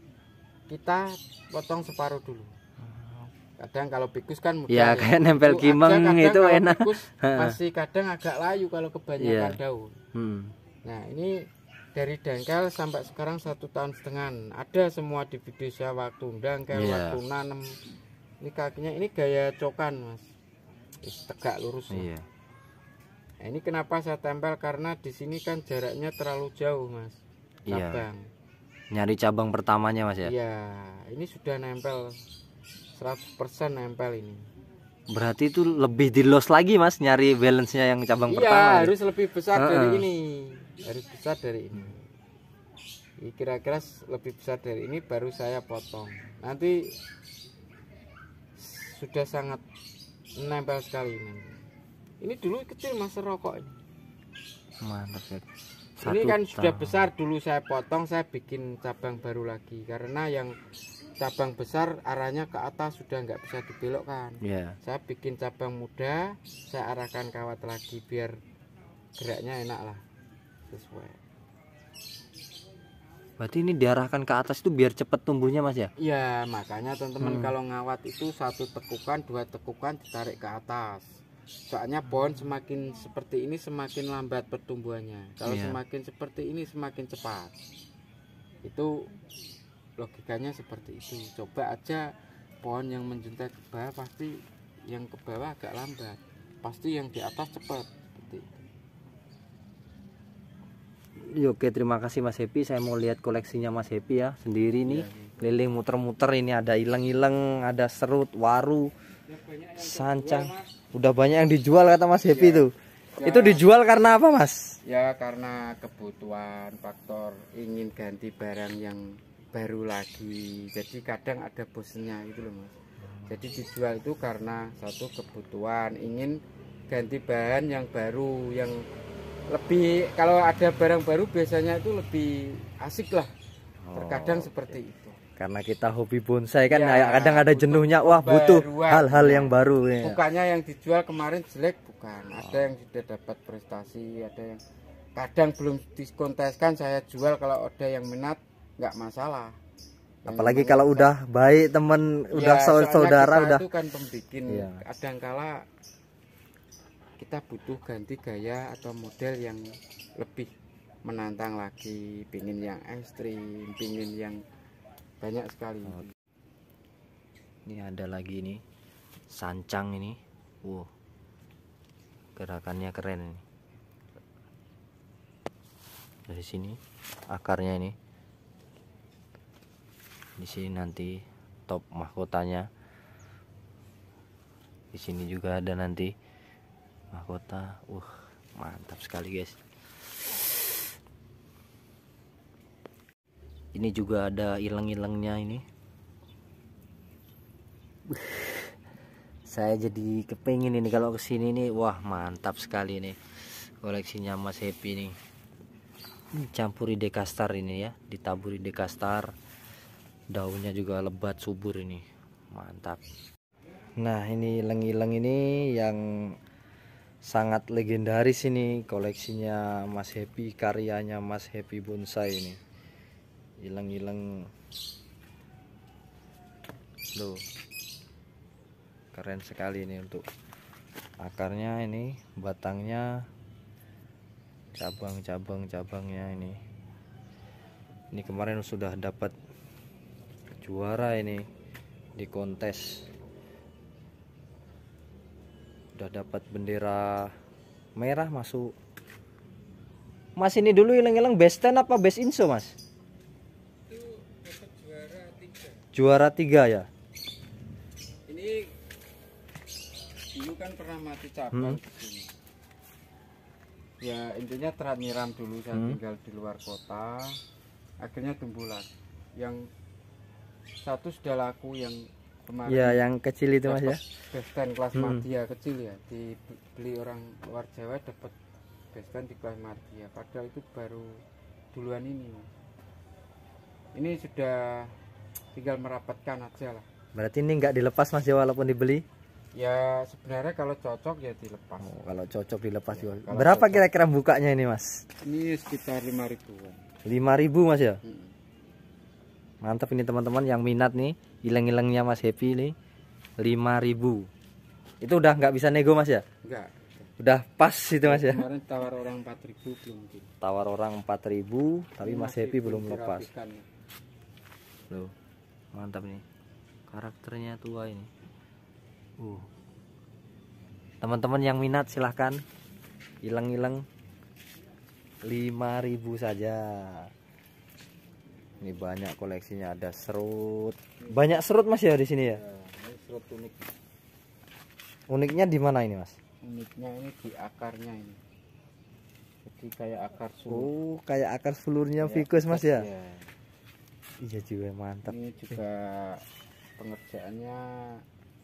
kita potong separuh dulu. Kadang kalau bikus kan mudah ya, kayak nempel kimeng itu enak. Bikus masih kadang agak layu kalau kebanyakan daun. Nah, ini dari dangkal sampai sekarang 1,5 tahun. Ada semua di video saya waktu dangkal, waktu nanam. Ini kakinya ini gaya cokan, Mas. Tegak lurus. Nah, ini kenapa saya tempel, karena di sini kan jaraknya terlalu jauh, Mas. Cabang. Nyari cabang pertamanya, Mas ya? Iya, ini sudah nempel 100% nempel ini. Berarti itu lebih di los lagi, Mas, nyari balance-nya yang cabang pertama. Iya, harus lebih besar dari ini. Harus besar dari ini. Kira-kira lebih besar dari ini baru saya potong. Nanti sudah sangat nempel sekali nanti. Ini dulu kecil, Mas, rokok ini. Mantap ya. Ini kan sudah besar, dulu saya potong, saya bikin cabang baru lagi. Karena yang cabang besar arahnya ke atas sudah nggak bisa dibelokkan. Saya bikin cabang muda, saya arahkan kawat lagi biar geraknya enak lah, sesuai. Berarti ini diarahkan ke atas itu biar cepat tumbuhnya, Mas ya? Iya, makanya teman-teman kalau ngawat itu 1 tekukan, 2 tekukan ditarik ke atas. Soalnya pohon semakin seperti ini semakin lambat pertumbuhannya. Kalau semakin seperti ini semakin cepat. Itu logikanya seperti itu. Coba aja pohon yang menjuntai ke bawah, pasti yang ke bawah agak lambat. Pasti yang di atas cepat. Seperti itu. Oke, terima kasih Mas Happy. Saya mau lihat koleksinya Mas Happy ya, sendiri nih. Keliling muter-muter, ini ada ileng-ileng, ada serut, waru, sancang. Udah banyak yang dijual kata Mas Happy tuh. Itu dijual karena apa, Mas? Ya karena kebutuhan, faktor ingin ganti barang yang baru lagi. Jadi kadang ada bosennya gitu loh, Mas. Jadi dijual itu karena satu kebutuhan, ingin ganti bahan yang baru, yang lebih, kalau ada barang baru biasanya itu lebih asik lah. Terkadang seperti itu. Karena kita hobi bonsai kan, kadang ada jenuhnya, wah butuh hal-hal yang baru ya. Bukannya yang dijual kemarin jelek, bukan. Ada yang sudah dapat prestasi, ada yang kadang belum diskonteskan saya jual, kalau ada yang minat nggak masalah. Apalagi kalau udah baik temen, udah saudara, udah itu kan pembikin. Kadangkala kita butuh ganti gaya atau model yang lebih menantang lagi, pingin yang ekstrim, pingin yang banyak sekali. Ini ada lagi nih sancang ini. Wow, gerakannya keren ini. Dari sini akarnya ini, di sini nanti top mahkotanya. Di sini juga ada nanti mahkota. Mantap sekali guys. Ini juga ada ileng-ilengnya ini. Saya jadi kepengin ini kalau kesini nih. Wah mantap sekali nih koleksinya Mas Happy nih. Campuri dekastar ini ya, ditaburi dekastar. Daunnya juga lebat subur ini, mantap. Nah ini ileng-ileng ini yang sangat legendaris ini, koleksinya Mas Happy, karyanya Mas Happy Bonsai ini. Ileng-ileng loh, keren sekali ini. Untuk akarnya ini, batangnya cabangnya ini kemarin sudah dapat juara ini di kontes, udah dapat bendera merah masuk. Mas ini dulu ilang-ilang best 10 apa best inso mas? Itu dapat Juara 3 ya. Ini dulu kan pernah mati cabang di sini. Ya intinya terat nyiram dulu, saya tinggal di luar kota, akhirnya tumbuh lagi. Yang satu sudah laku, yang kemarin Ya yang kecil itu mas ya. best 10 kelas Madya kecil ya, dibeli orang luar Jawa, dapat best 10 di kelas Madya, padahal itu baru duluan ini. Ini sudah tinggal merapatkan aja lah. Berarti ini nggak dilepas mas ya walaupun dibeli? Ya sebenarnya kalau cocok ya dilepas. Oh, kalau cocok dilepas juga. Kalau Berapa cocok. kira-kira bukanya ini mas? Ini sekitar 5.000-an. 5.000 mas ya. Hmm. Mantap ini teman-teman yang minat nih ileng-ilengnya Mas Happy nih 5.000. Itu udah nggak bisa nego mas ya? Enggak. Udah pas itu mas ya. Kemarin tawar orang 4.000 belum mungkin. Tawar orang 4.000 tapi Ini Mas masih Happy belum lepas. dirapikan ya. Loh. Mantap nih. Karakternya tua ini. Teman-teman yang minat silahkan ileng-ileng 5.000 saja. Ini banyak koleksinya, ada serut. Banyak serut mas ya di sini ya. Ya, ini serut unik. Uniknya di mana ini mas? Uniknya ini di akarnya ini. Jadi kayak akar sulur. Oh kayak akar sulurnya Kayak Vicus mas ya. ya. Iya juga mantap. Ini juga pengerjaannya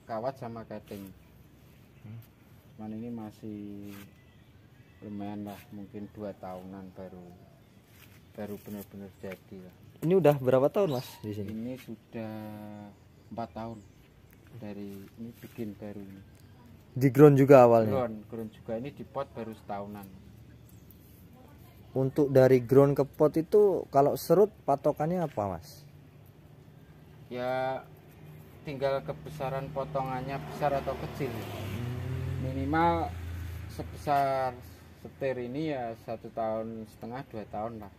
kawat sama keting. Cuman ini masih lumayan lah, mungkin 2 tahunan baru benar-benar jadi lah. Ini udah berapa tahun mas di sini? Ini sudah 4 tahun dari ini bikin baru ini. Di ground juga awalnya. Ground juga ini di pot baru setahunan. Untuk dari ground ke pot itu kalau serut patokannya apa mas? Ya tinggal kebesaran potongannya besar atau kecil. Minimal sebesar setir ini ya 1,5 tahun 2 tahun lah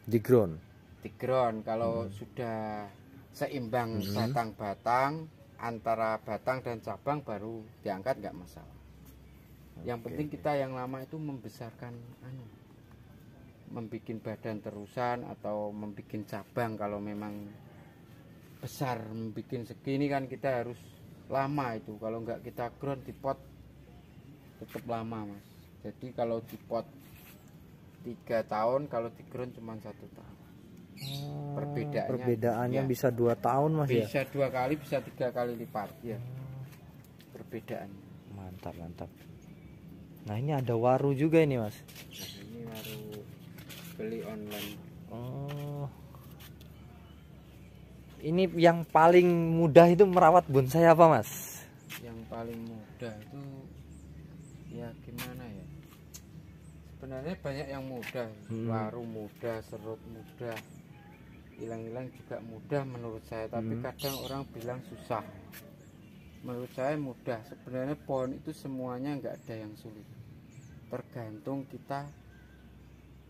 Di ground. di ground. Kalau sudah seimbang batang-batang antara batang dan cabang baru diangkat, nggak masalah. Yang penting kita yang lama itu membesarkan membikin badan terusan atau membikin cabang. Kalau memang besar membikin segini kan kita harus lama itu. Kalau nggak kita ground di pot tetap lama mas. Jadi kalau di pot 3 tahun, kalau di ground cuma 1 tahun. Perbedaannya ya, bisa 2 tahun mas ya. bisa 2 kali, bisa 3 kali lipat ya. Perbedaannya. Mantap. Nah ini ada waru juga ini mas. Nah, ini baru beli online. Oh. Ini yang paling mudah itu merawat bonsai apa mas? Yang paling mudah itu ya gimana ya? Sebenarnya banyak yang mudah. Waru mudah, serut mudah, ilang-ilang juga mudah menurut saya. Tapi kadang orang bilang susah. Menurut saya mudah. Sebenarnya pohon itu semuanya nggak ada yang sulit. Tergantung kita,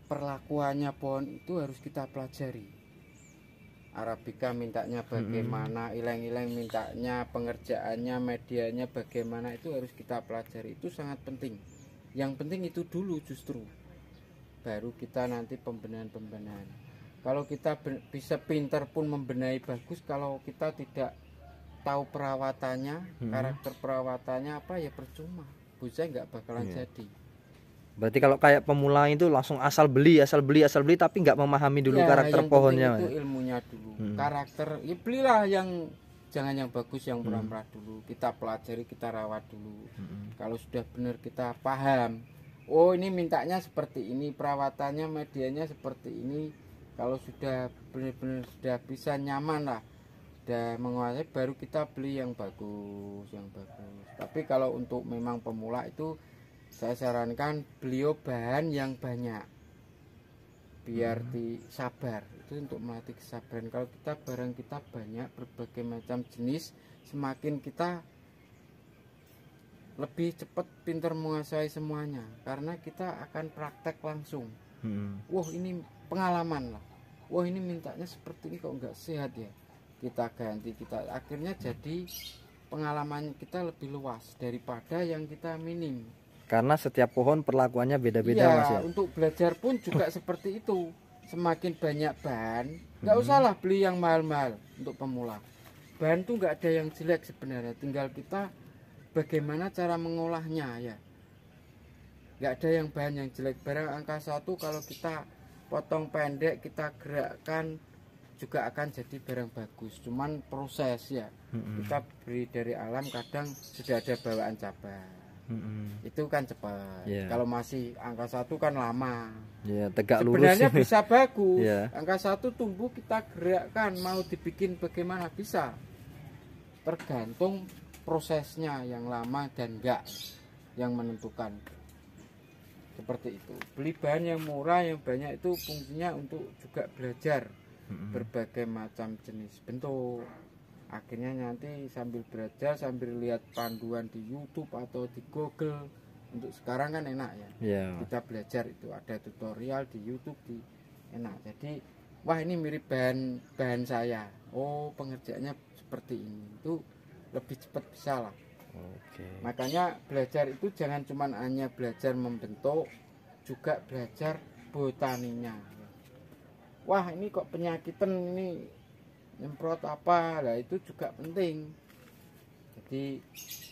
perlakuannya pohon itu harus kita pelajari. Arabica mintanya bagaimana, ilang-ilang mintanya, pengerjaannya, medianya bagaimana, itu harus kita pelajari. Itu sangat penting. Yang penting itu dulu justru, baru kita nanti pembenahan. Kalau kita bisa pintar pun membenahi bagus, kalau kita tidak tahu perawatannya, karakter perawatannya apa, ya percuma. Bonsai nggak bakalan jadi. Berarti kalau kayak pemula itu langsung asal beli tapi nggak memahami dulu karakter yang pohonnya penting itu ilmunya dulu. Karakter ya belilah yang jangan yang bagus, yang murah-murah dulu. Kita pelajari, kita rawat dulu. Kalau sudah benar kita paham, oh ini mintanya seperti ini, perawatannya, medianya seperti ini. Kalau sudah benar-benar sudah bisa nyaman lah, sudah menguasai, baru kita beli yang bagus. Tapi kalau untuk memang pemula itu saya sarankan beliau bahan yang banyak, biar sabar. Itu untuk melatih kesabaran. Kalau kita barang kita banyak berbagai macam jenis, semakin kita lebih cepat pintar menguasai semuanya karena kita akan praktek langsung. Wah ini pengalaman lah, wah ini mintanya seperti ini kok nggak sehat ya, kita ganti, kita akhirnya jadi pengalaman kita lebih luas daripada yang kita minim. Karena setiap pohon perlakuannya beda-beda, Mas ya. Untuk belajar pun juga seperti itu. Semakin banyak bahan, nggak usahlah beli yang mahal-mahal untuk pemula. Bahan tuh nggak ada yang jelek sebenarnya, tinggal kita bagaimana cara mengolahnya ya. Nggak ada yang bahan yang jelek. Barang angka 1 kalau kita potong pendek, kita gerakkan juga akan jadi barang bagus. Cuman proses ya, kita beri dari alam, kadang sudah ada bawaan cabang. Itu kan cepat. Kalau masih angka 1 kan lama. Tegak lurus. Sebenarnya bisa bagus. Angka 1 tumbuh kita gerakkan, mau dibikin bagaimana bisa. Tergantung prosesnya yang lama dan enggak yang menentukan. Seperti itu. Beli bahan yang murah yang banyak itu fungsinya untuk juga belajar berbagai macam jenis bentuk. Akhirnya nanti sambil belajar sambil lihat panduan di YouTube atau di Google. Untuk sekarang kan enak ya. Kita belajar itu ada tutorial di YouTube di enak. Jadi wah ini mirip bahan saya. Oh pengerjaannya seperti ini. Itu lebih cepat bisa lah. Makanya belajar itu jangan cuma hanya belajar membentuk, juga belajar botaninya. Wah ini kok penyakitan ini nyemprot apa, lah itu juga penting. Jadi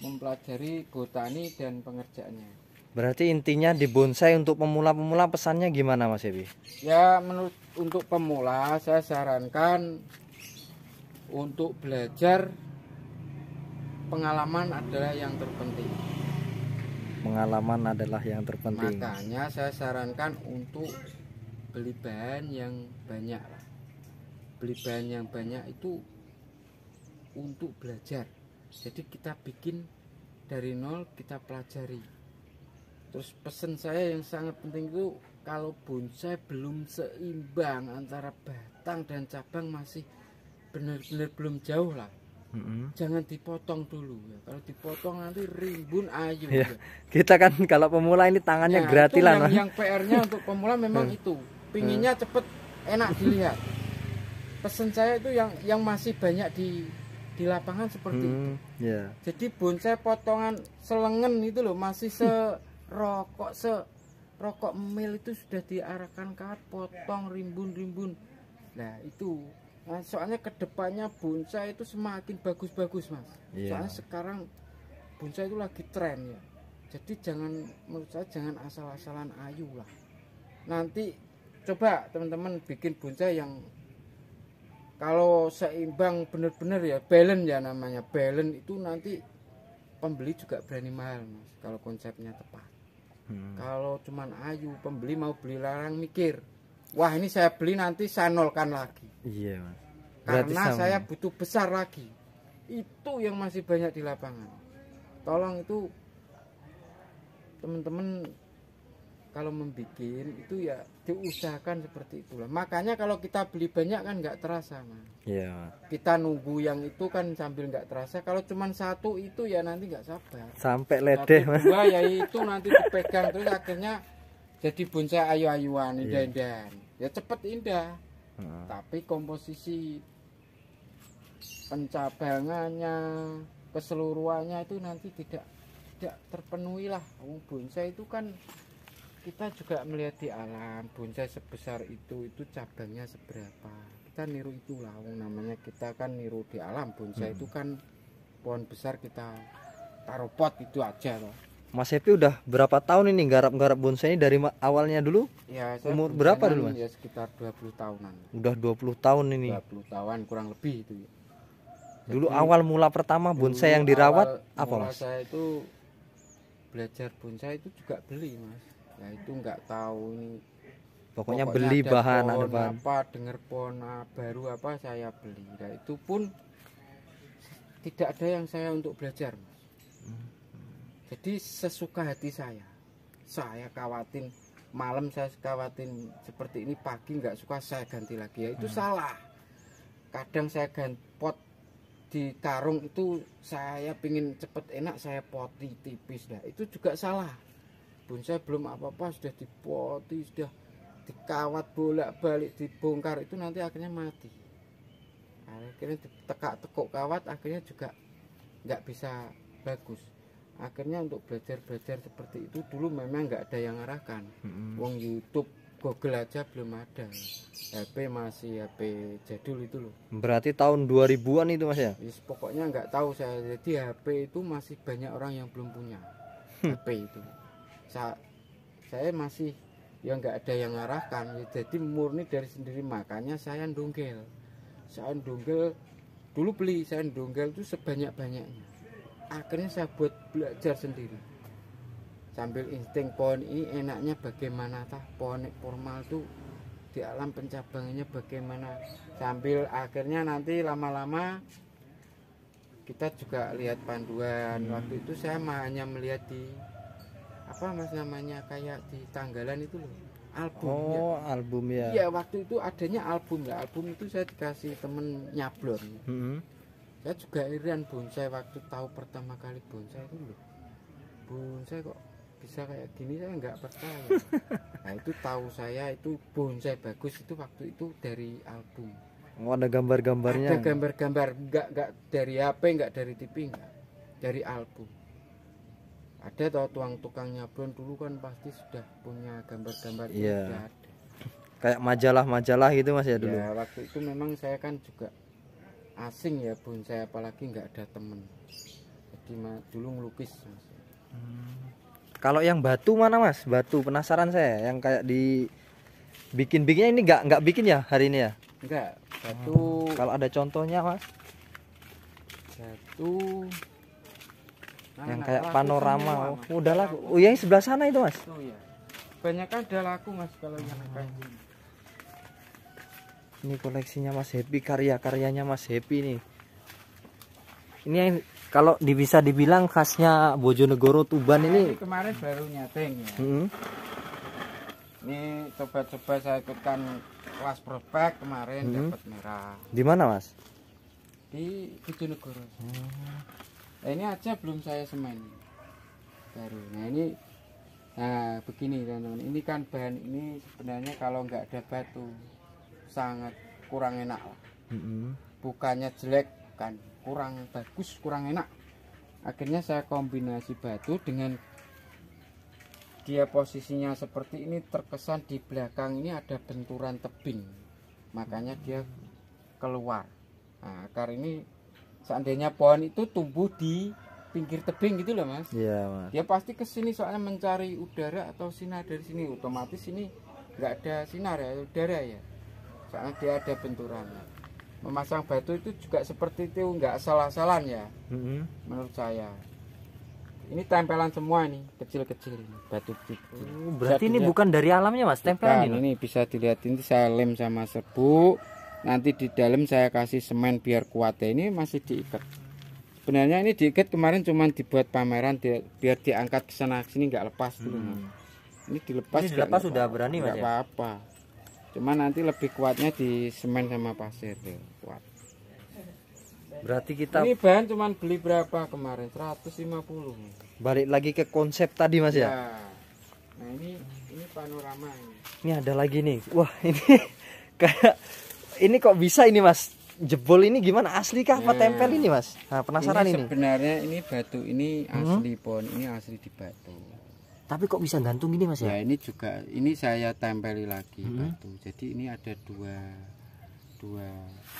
mempelajari botani dan pengerjaannya. Berarti intinya di bonsai untuk pemula-pemula pesannya gimana Mas Ebi? Ya untuk pemula saya sarankan untuk belajar, pengalaman adalah yang terpenting. Pengalaman adalah yang terpenting. Makanya saya sarankan untuk beli bahan yang banyak. Beli bahan yang banyak itu untuk belajar. Jadi kita bikin dari nol, kita pelajari. Terus pesan saya yang sangat penting itu, kalau bonsai belum seimbang antara batang dan cabang, masih benar-benar belum jauh lah. Jangan dipotong dulu ya. Kalau dipotong nanti rimbun ayu ya. Kita kan kalau pemula ini tangannya gratilan. Yang PR-nya untuk pemula memang itu. Pinginnya cepet, enak dilihat. Pesan saya itu yang masih banyak di lapangan seperti itu. Jadi bonsai potongan selengen itu loh, masih serokok mil itu sudah diarahkan ke potong rimbun-rimbun. Nah itu. Nah, soalnya kedepannya bonsai itu semakin bagus-bagus Mas. Soalnya sekarang bonsai itu lagi tren ya. Jadi menurut saya jangan asal-asalan ayu lah. Nanti coba teman-teman bikin bonsai yang kalau seimbang benar-benar ya, balance ya namanya. Balance itu nanti pembeli juga berani mahal Mas, kalau konsepnya tepat. Kalau cuman ayu, pembeli mau beli larang mikir, wah ini saya beli nanti saya nolkan lagi. Mas. Karena saya butuh besar lagi. Itu yang masih banyak di lapangan. Tolong itu teman-teman kalau membuat itu ya diusahakan seperti itulah. Makanya kalau kita beli banyak kan nggak terasa Mas. Kita nunggu yang itu kan sambil nggak terasa. Kalau cuma satu itu ya nanti nggak sabar. Sampai ledeh Mas. Dua ya itu nanti dipegang terus akhirnya jadi bonsai ayu-ayuan, indah-indahan. Ya cepet indah. Tapi komposisi pencabangannya, keseluruhannya itu nanti tidak terpenuhi lah. Bonsai itu kan kita juga melihat di alam, bonsai sebesar itu cabangnya seberapa. Kita niru itulah, namanya kita kan niru di alam. Bonsai itu kan pohon besar, kita taruh pot itu aja loh. Mas Epi udah berapa tahun ini garap bonsai ini dari awalnya dulu? Ya, umur berapa dulu Mas? Ya sekitar 20 tahunan. Udah 20 tahun ini. 20 tahun kurang lebih itu ya. Dulu awal mula pertama bonsai yang dirawat apa Mas? Saya itu belajar bonsai itu juga beli Mas. Ya itu nggak tahu ini. Pokoknya beli bahan apa, dengar pohon baru apa saya beli. Nah itu pun tidak ada yang saya untuk belajar Mas. Jadi sesuka hati saya kawatin malam, saya kawatin seperti ini, pagi nggak suka saya ganti lagi. Ya itu salah. Kadang saya ganti pot di karung itu saya pingin cepet enak, saya poti tipis dah. Itu juga salah. Bonsai belum apa-apa sudah dipoti, sudah dikawat bolak-balik, dibongkar, itu nanti akhirnya mati. Akhirnya ditekak-tekuk kawat, akhirnya juga nggak bisa bagus. Akhirnya untuk belajar seperti itu dulu memang nggak ada yang arahkan. Wong YouTube, Google aja belum ada. HP masih HP jadul itu loh. Berarti tahun 2000-an itu Mas ya? Pokoknya nggak tahu saya. Jadi HP itu masih banyak orang yang belum punya HP itu. Saya masih ya nggak ada yang arahkan. Jadi murni dari sendiri, makanya saya ndonggel. Saya ndonggel dulu beli, saya ndonggel itu sebanyak-banyaknya. Akhirnya saya buat belajar sendiri. Sambil insting pohon ini enaknya bagaimana, tah pohon formal tuh di alam pencabangannya bagaimana, sambil akhirnya nanti lama-lama kita juga lihat panduan. Waktu itu saya hanya melihat di apa Mas namanya, kayak di tanggalan itu loh, album. Oh ya. Album ya. Iya, waktu itu adanya album lah. Album itu saya dikasih temen nyablon. Saya juga heran bonsai waktu tahu pertama kali bonsai itu loh, bonsai kok bisa kayak gini, saya nggak percaya. Nah itu tahu saya itu bonsai bagus itu waktu itu dari album. Oh, ada gambar-gambarnya. Ada gambar-gambar, nggak dari HP, nggak dari TV, nggak, dari album. Ada toh tukang nyablon dulu kan pasti sudah punya gambar-gambar. Iya. Sudah ada. Kayak majalah-majalah gitu Mas ya dulu. Ya waktu itu memang saya kan juga asing ya bonsai, apalagi nggak ada temen. Jadi dulu ngelukis Mas. Kalau yang batu mana Mas? Batu, penasaran saya. Yang kayak di bikin-bikinnya ini nggak bikin ya hari ini ya? Enggak, batu. Kalau ada contohnya Mas? Batu. Yang kayak panorama. Oh, udah laku. Oh, yang sebelah sana itu Mas. Oh iya. Banyak kan udah laku Mas kalau yang kayak gini. Ini koleksinya Mas Happy, karya-karyanya Mas Happy nih. Ini yang kalau bisa dibilang khasnya Bojonegoro Tuban ini. Kemarin baru nyateng ya. Ini coba-coba saya ikutkan kelas prospek kemarin, dapat merah. Di mana Mas? Di Bojonegoro. Nah, ini aja belum saya semen baru. Nah ini, nah begini teman-teman. Ini kan bahan ini sebenarnya kalau nggak ada batu sangat kurang enak lah. Bukannya jelek kan, kurang bagus, kurang enak. Akhirnya saya kombinasi batu dengan dia posisinya seperti ini, terkesan di belakang ini ada benturan tebing, makanya dia keluar. Nah, akar ini seandainya pohon itu tumbuh di pinggir tebing gitu loh Mas. Iya Mas. Dia pasti ke sini soalnya mencari udara atau sinar dari sini. Otomatis ini nggak ada sinar ya, udara ya. Soalnya dia ada benturannya. Memasang batu itu juga seperti itu, nggak salah-salan ya. Menurut saya. Ini tempelan semua nih, kecil-kecil ini, batu kecil. Berarti ini bukan dari alamnya Mas, tempelan ini bisa dilihat, ini saya lem sama serbuk. Nanti di dalam saya kasih semen biar kuat ya. Ini masih diikat. Sebenarnya ini diikat kemarin cuman dibuat pameran biar diangkat ke sana sini, nggak lepas dulu. Ini dilepas. Ini dilepas sudah berani Mas. Nggak apa-apa. Cuma nanti lebih kuatnya di semen sama pasir ya, kuat. Berarti kita ini bahan cuman beli berapa kemarin? 150. Balik lagi ke konsep tadi Mas ya. Nah ini panorama ini. Ini ada lagi nih. Wah, ini kayak ini kok bisa ini Mas? Jebol ini gimana? Asli kah apa tempel ini Mas? Nah, penasaran ini. Sebenarnya ini batu ini asli, pohon ini asli di batu. Tapi kok bisa gantung gini Mas ya? Ya ini juga, ini saya tempeli lagi batu. Jadi ini ada dua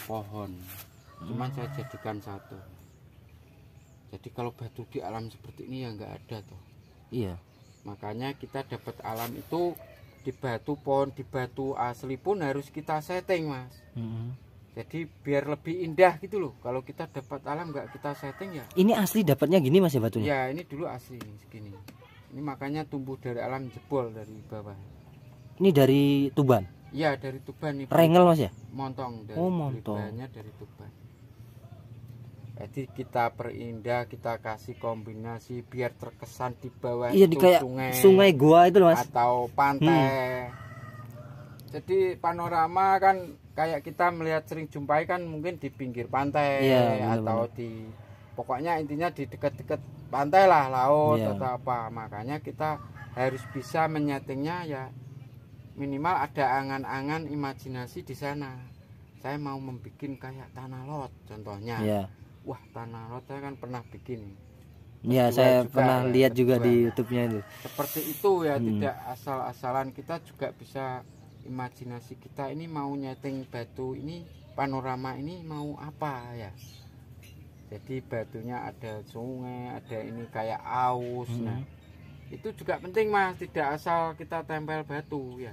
pohon. Cuman saya jadikan satu. Jadi kalau batu di alam seperti ini ya nggak ada toh. Iya. Makanya kita dapat alam itu di batu, pohon di batu asli pun harus kita setting Mas. Jadi biar lebih indah gitu loh. Kalau kita dapat alam nggak kita setting ya. Ini asli dapatnya gini Mas ya batunya? Ya ini dulu asli segini. Ini makanya tumbuh dari alam, jebol dari bawah. Ini dari Tuban? Iya dari Tuban nih. Rengel Mas ya? Montong dari montong. dari Tuban. Jadi kita perindah, kita kasih kombinasi biar terkesan di bawah iya, itu kayak sungai gua itu loh Mas. Atau pantai. Jadi panorama kan kayak kita melihat sering jumpai kan mungkin di pinggir pantai Iya, atau di pokoknya intinya di dekat-dekat pantai lah, laut Iya. atau apa. Makanya kita harus bisa menyetingnya ya minimal ada angan-angan imajinasi di sana. Saya mau membuat kayak tanah lot contohnya. Iya. Wah, tanah lot saya kan pernah bikin. Iya, Kedua saya juga pernah ya, lihat juga kedua. di YouTube-nya itu. Seperti itu ya, tidak asal-asalan. Kita juga bisa imajinasi kita ini mau nyeting batu ini, panorama ini mau apa ya. Jadi batunya ada sungai, ada ini kayak aus. Nah, itu juga penting Mas, tidak asal kita tempel batu ya.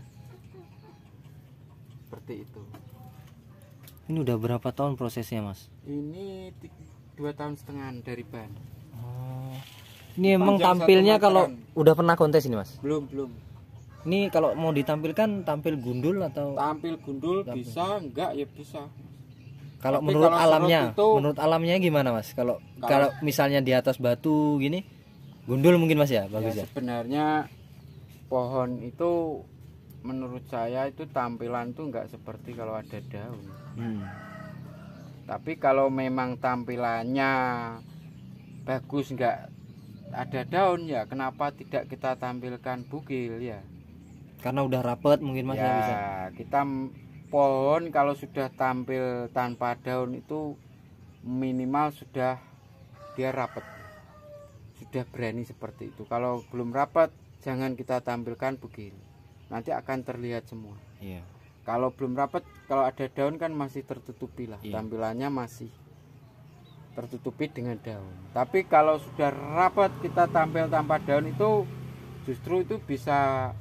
Seperti itu. Ini udah berapa tahun prosesnya, Mas? Ini 2,5 tahun dari ban. Oh. Ini emang Panjang tampilnya 1 kalau meteran. udah pernah kontes ini, Mas? Belum. Ini kalau mau ditampilkan tampil gundul atau Tampil gundul bisa, enggak ya bisa. kalau Tapi menurut kalau alamnya, serut itu- menurut alamnya gimana, Mas? Kalau misalnya di atas batu gini, gundul mungkin, Mas ya, bagus ya. Sebenarnya pohon itu menurut saya itu tampilan tuh enggak seperti kalau ada daun. Tapi kalau memang tampilannya bagus enggak ada daun ya kenapa tidak kita tampilkan bugil ya. Karena udah rapet mungkin, Mas, ya bisa. Kita pohon kalau sudah tampil tanpa daun itu minimal sudah dia rapat, sudah berani seperti itu. Kalau belum rapat jangan kita tampilkan bugil, nanti akan terlihat semua. Iya. Kalau belum rapat, kalau ada daun kan masih tertutupi lah, Iya. tampilannya masih tertutupi dengan daun. Tapi kalau sudah rapat kita tampil tanpa daun itu justru itu bisa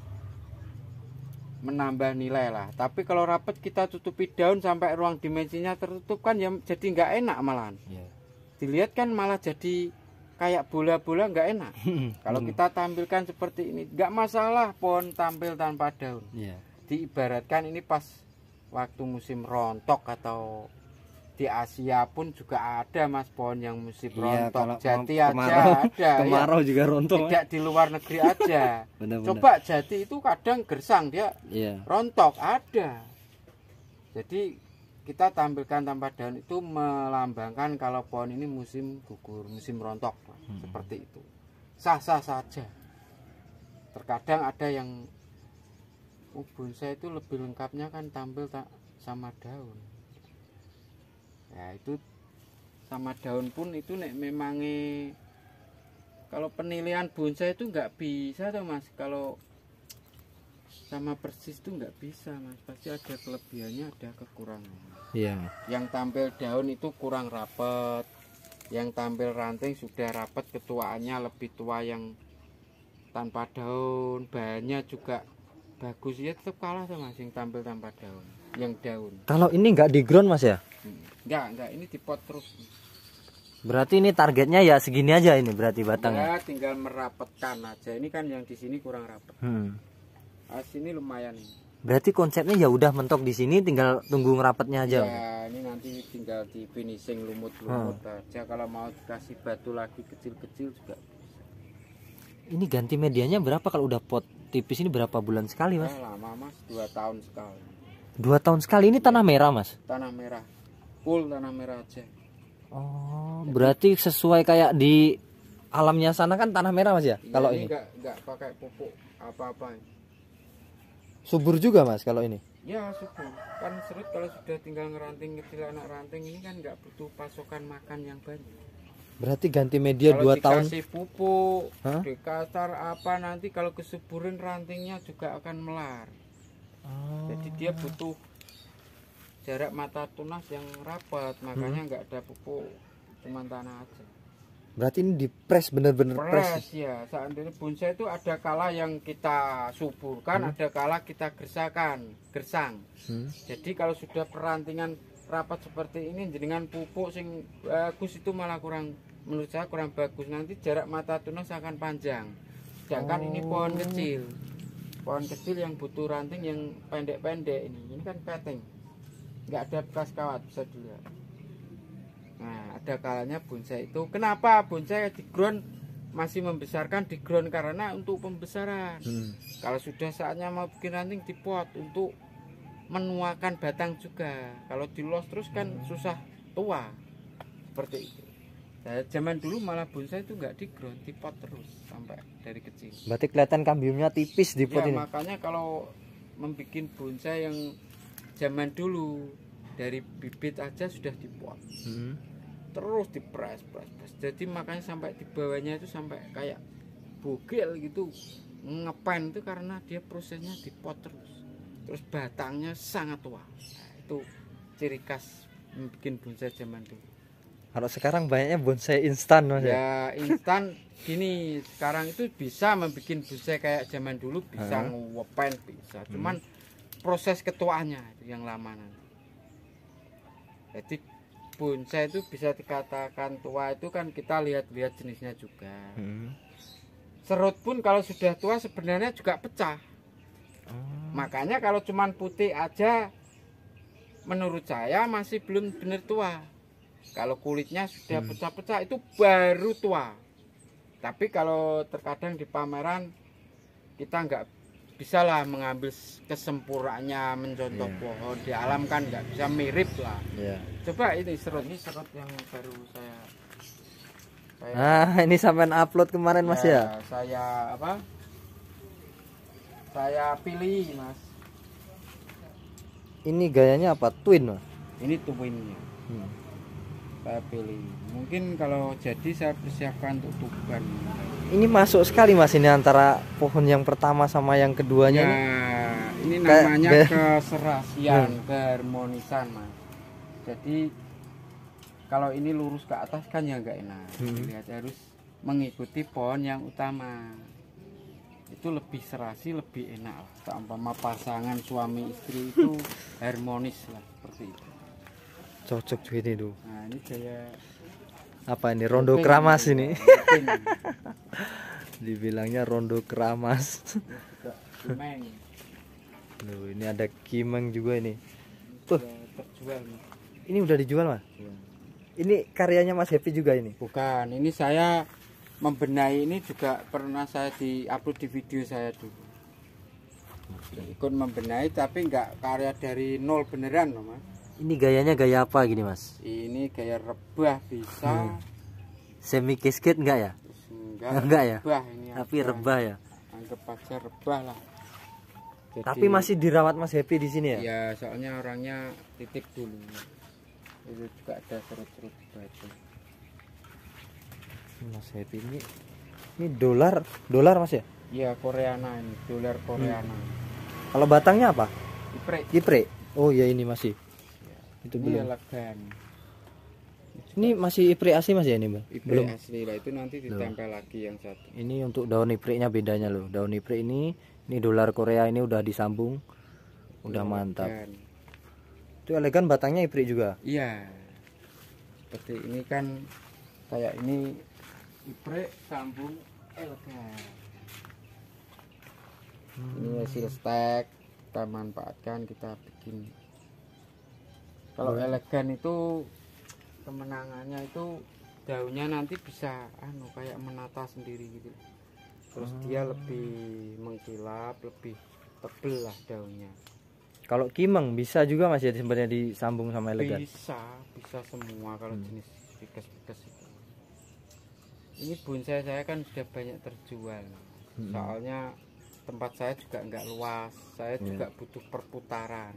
menambah nilai lah. Tapi kalau rapat kita tutupi daun sampai ruang dimensinya tertutup kan ya jadi nggak enak malahan. Iya. Dilihat kan malah jadi kayak bola-bola nggak enak. Kalau kita tampilkan seperti ini nggak masalah pohon tampil tanpa daun. Iya. Diibaratkan ini pas waktu musim rontok atau di Asia pun juga ada Mas pohon yang musim Iya, rontok. kalau Jati kemarau- aja ada. Kemarau juga rontok. Tidak di luar negeri aja. Benar-benar. Coba jati itu kadang gersang dia Iya. rontok ada. Jadi kita tampilkan tanpa daun itu melambangkan kalau pohon ini musim gugur, musim rontok seperti itu. Sah-sah saja. Terkadang ada yang bonsai itu lebih lengkapnya kan tampil sama daun. Ya itu sama daun pun itu nek memangnya kalau penilaian bonsai itu nggak bisa tuh Mas. Kalau sama persis itu nggak bisa Mas, pasti ada kelebihannya, ada kekurangannya. Iya. Yang tampil daun itu kurang rapat, yang tampil ranting sudah rapat, ketuaannya lebih tua yang tanpa daun, bahannya juga bagus ya tetap kalah sama yang tampil tanpa daun, yang daun. Kalau ini nggak di ground, Mas ya? Enggak, ini dipot terus. Berarti ini targetnya ya segini aja ini berarti batangnya. Ya, tinggal merapatkan aja. Ini kan yang di sini kurang rapat. Sini lumayan ini. Berarti konsepnya ya udah mentok di sini, tinggal tunggu ngerapatnya aja. Ya, ini nanti tinggal di finishing lumut-lumut aja. Kalau mau dikasih batu lagi kecil-kecil juga. Ini ganti medianya berapa kalau udah pot tipis ini berapa bulan sekali, Mas? Lama Mas, 2 tahun sekali. 2 tahun sekali. Ini tanah merah, Mas? Tanah merah, full tanah merah aja. Oh, berarti sesuai kayak di alamnya sana kan tanah merah, Mas ya? Ya, Kalau ini enggak pakai pupuk apa-apa. subur juga, Mas, kalau ini. Ya subur. Kan serut kalau sudah tinggal ngeranting kecil anak ranting ini kan nggak butuh pasokan makan yang banyak. Berarti ganti media Kalau 2 tahun. dikasih pupuk, Hah? dekatar apa nanti kalau kesuburan rantingnya juga akan melar. Oh. Jadi dia butuh jarak mata tunas yang rapat, makanya nggak ada pupuk, cuma tanah aja. Berarti ini dipres bener-bener Pres pres. ya, saat ini bonsai itu ada kala yang kita suburkan, ada kala kita gersang. Jadi kalau sudah perantingan rapat seperti ini, dengan pupuk sing bagus itu malah kurang, menurut saya kurang bagus. Nanti jarak mata tunas akan panjang. Sedangkan ini pohon kecil yang butuh ranting yang pendek-pendek ini kan peteng, nggak ada bekas kawat, bisa dilihat. Nah, ada kalanya bonsai itu. Kenapa bonsai di ground masih membesarkan di ground? Karena untuk pembesaran. Kalau sudah saatnya mau bikin ranting di pot untuk menuakan batang juga. Kalau dilos terus kan susah tua seperti itu. Nah, zaman dulu malah bonsai itu nggak diground, dipot terus sampai dari kecil. Berarti kelihatan kambiumnya tipis di pot Ya, ini. makanya kalau membuat bonsai yang zaman dulu dari bibit aja sudah dipot. Terus dipres. Jadi makanya sampai di bawahnya itu sampai kayak bogel gitu, ngepen itu karena dia prosesnya dipot terus. Terus batangnya sangat tua. Nah, itu ciri khas bikin bonsai zaman dulu. Kalau sekarang banyaknya bonsai instan Mas ya. Ya instan gini, sekarang itu bisa membuat bonsai kayak zaman dulu, bisa ngepen bisa. Cuman proses ketuaannya itu yang lama nanti. Jadi bonsai itu bisa dikatakan tua itu kan kita lihat-lihat jenisnya juga. Serut pun kalau sudah tua sebenarnya juga pecah. Makanya kalau cuman putih aja menurut saya masih belum benar tua. Kalau kulitnya sudah pecah-pecah itu baru tua. Tapi kalau terkadang di pameran kita nggak bisa lah mengambil kesempurnaannya mencontoh pohon. Di alam kan nggak bisa mirip lah. Coba ini serut yang baru saya ini sampean upload kemarin Mas ya. Saya pilih Mas. Ini gayanya apa? Twin Mas? Ini twinnya. Saya pilih. Mungkin kalau jadi saya persiapkan untuk tuban. Ini masuk sekali Mas ini antara pohon yang pertama sama yang keduanya. Ya, ini namanya keserasian, keharmonisan Mas. Jadi kalau ini lurus ke atas kan ya nggak enak. Lihat harus mengikuti pohon yang utama. Itu lebih serasi, lebih enak lah. Seumpama pasangan suami istri itu harmonis lah seperti itu. Cocok juga ini tuh. Nah, ini gaya apa ini? Rondo keramas ini. Dibilangnya rondo keramas. Kimeng. Loh, ini ada kimeng juga ini. Tuh, terjual nih. Ini udah dijual Mas? Ini karyanya Mas Happy juga ini? Bukan, ini saya membenahi, ini juga pernah saya di-upload di video saya dulu. Ikut membenahi tapi enggak karya dari nol beneran loh Mas. Ini gayanya gaya apa gini Mas? Ini gaya rebah bisa. Semi cascade enggak ya? Enggak ya? Rebah ini. Tapi rebah ya? Anggap aja rebah lah. Jadi, tapi masih dirawat Mas Happy di sini ya? Ya, soalnya orangnya titip dulu. Itu juga ada serut-serut batu. Mas Happy ini dolar Mas ya? Iya, Koreana ini, dolar Koreana. Kalau batangnya apa? Ipre. Oh ya ini masih. Ya, itu ini belum. elegan. Ini masih ipre asli Mas ya ini, Bang? Ipre Belum. asli lah, itu nanti ditempel lagi yang satu. Ini untuk daun iprenya bedanya loh. Daun ipre ini dolar Korea ini udah disambung. Udah mantap. Itu elegan batangnya ipre juga. Iya. Seperti ini kan kayak ini ipre sambung elegan. Ini hasil stek kita manfaatkan, kita bikin. Kalau elegan itu kemenangannya itu daunnya nanti bisa kayak menata sendiri gitu. Terus dia lebih mengkilap, lebih tebel lah daunnya. Kalau kimeng bisa juga Mas ya sebenarnya disambung sama elegan. Bisa semua kalau jenis pikes-pikes itu. Ini bonsai saya kan sudah banyak terjual. Soalnya tempat saya juga enggak luas. Saya juga butuh perputaran.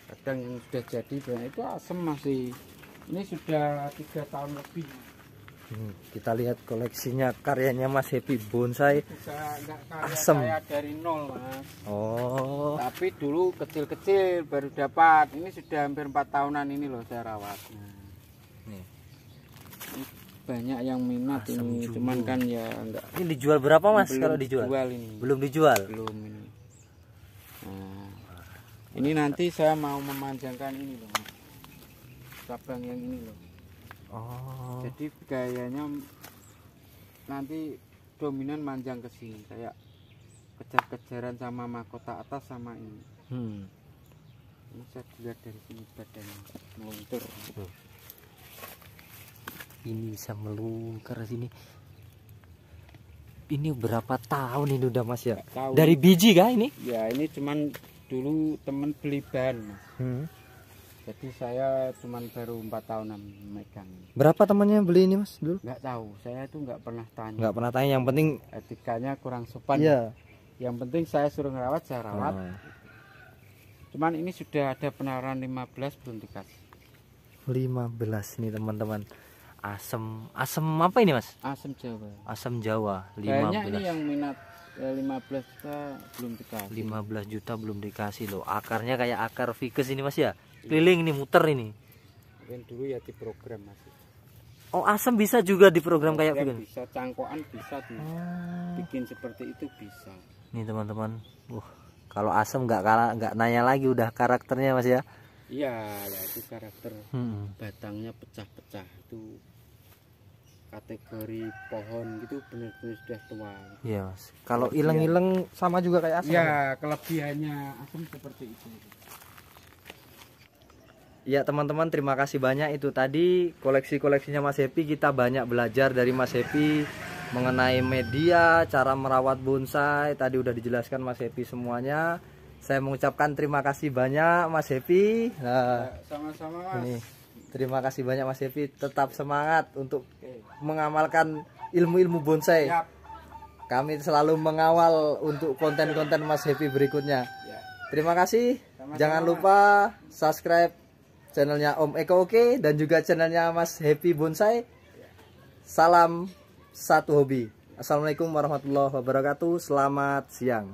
Kadang yang sudah jadi banyak itu asem masih. Ini sudah 3 tahun lebih. Kita lihat koleksinya karyanya Mas Happy bonsai. Enggak karya asem. Saya dari nol Mas. Oh. Tapi dulu kecil-kecil baru dapat. Ini sudah hampir 4 tahunan ini loh saya rawat. Nih. Ini banyak yang minat asem ini. Juga. Cuman kan ya enggak. Ini dijual berapa Mas kalau dijual? Ini. Belum dijual. Belum ini. Nah, ini nanti saya mau memanjangkan ini loh Mas. Cabang yang ini loh. Oh. Jadi gayanya nanti dominan manjang ke sini kayak kejar-kejaran sama mahkota atas sama ini. Ini saya lihat dari sini badannya meluntur. Ini bisa melungker sini. Ini berapa tahun ini udah Mas ya? Dari biji kah ini? Ya ini cuman 2 dulu temen beli ban, Mas. Hmm. Jadi saya cuman baru 4 tahunan megang. Berapa temannya beli ini Mas dulu? Nggak tahu, saya tuh nggak pernah tanya. Nggak pernah tanya, yang penting Etikanya kurang sopan. iya. Yang penting saya suruh ngerawat, saya rawat. Oh. Cuman ini sudah ada penawaran 15 belum dikasih. 15 nih teman-teman. Asem apa ini Mas? Asam Jawa. Asam Jawa Kayaknya ini 15. yang minat 15 juta belum dikasih. 15 juta belum dikasih loh. Akarnya kayak akar ficus ini Mas ya. Keliling ini, muter ini. Mungkin dulu ya di program masih. Oh, asam bisa juga di program kayak Program begini. bisa, cangkokan bisa bikin seperti itu bisa. Nih teman-teman. Kalau asam nggak nanya lagi, udah karakternya Mas ya. Iya, ya itu karakter Hmm. batangnya pecah-pecah itu kategori pohon gitu benar-benar sudah tua. Iya Mas. Kalau ileng-ileng sama juga kayak asam. Ya, kelebihannya asam seperti itu. Ya teman-teman, terima kasih banyak. Itu tadi koleksi-koleksinya Mas Happy. Kita banyak belajar dari Mas Happy mengenai media, cara merawat bonsai. Tadi udah dijelaskan Mas Happy semuanya. Saya mengucapkan terima kasih banyak Mas Happy. Nah, Sama-sama Mas. ini terima kasih banyak Mas Happy. Tetap semangat untuk mengamalkan ilmu-ilmu bonsai. Siap. Kami selalu mengawal untuk konten-konten Mas Happy berikutnya. Ya. Terima kasih. Sama-sama, Jangan lupa subscribe channelnya Om Eko Oke dan juga channelnya Mas Happy Bonsai. Salam satu hobi. Assalamualaikum warahmatullahi wabarakatuh. Selamat siang.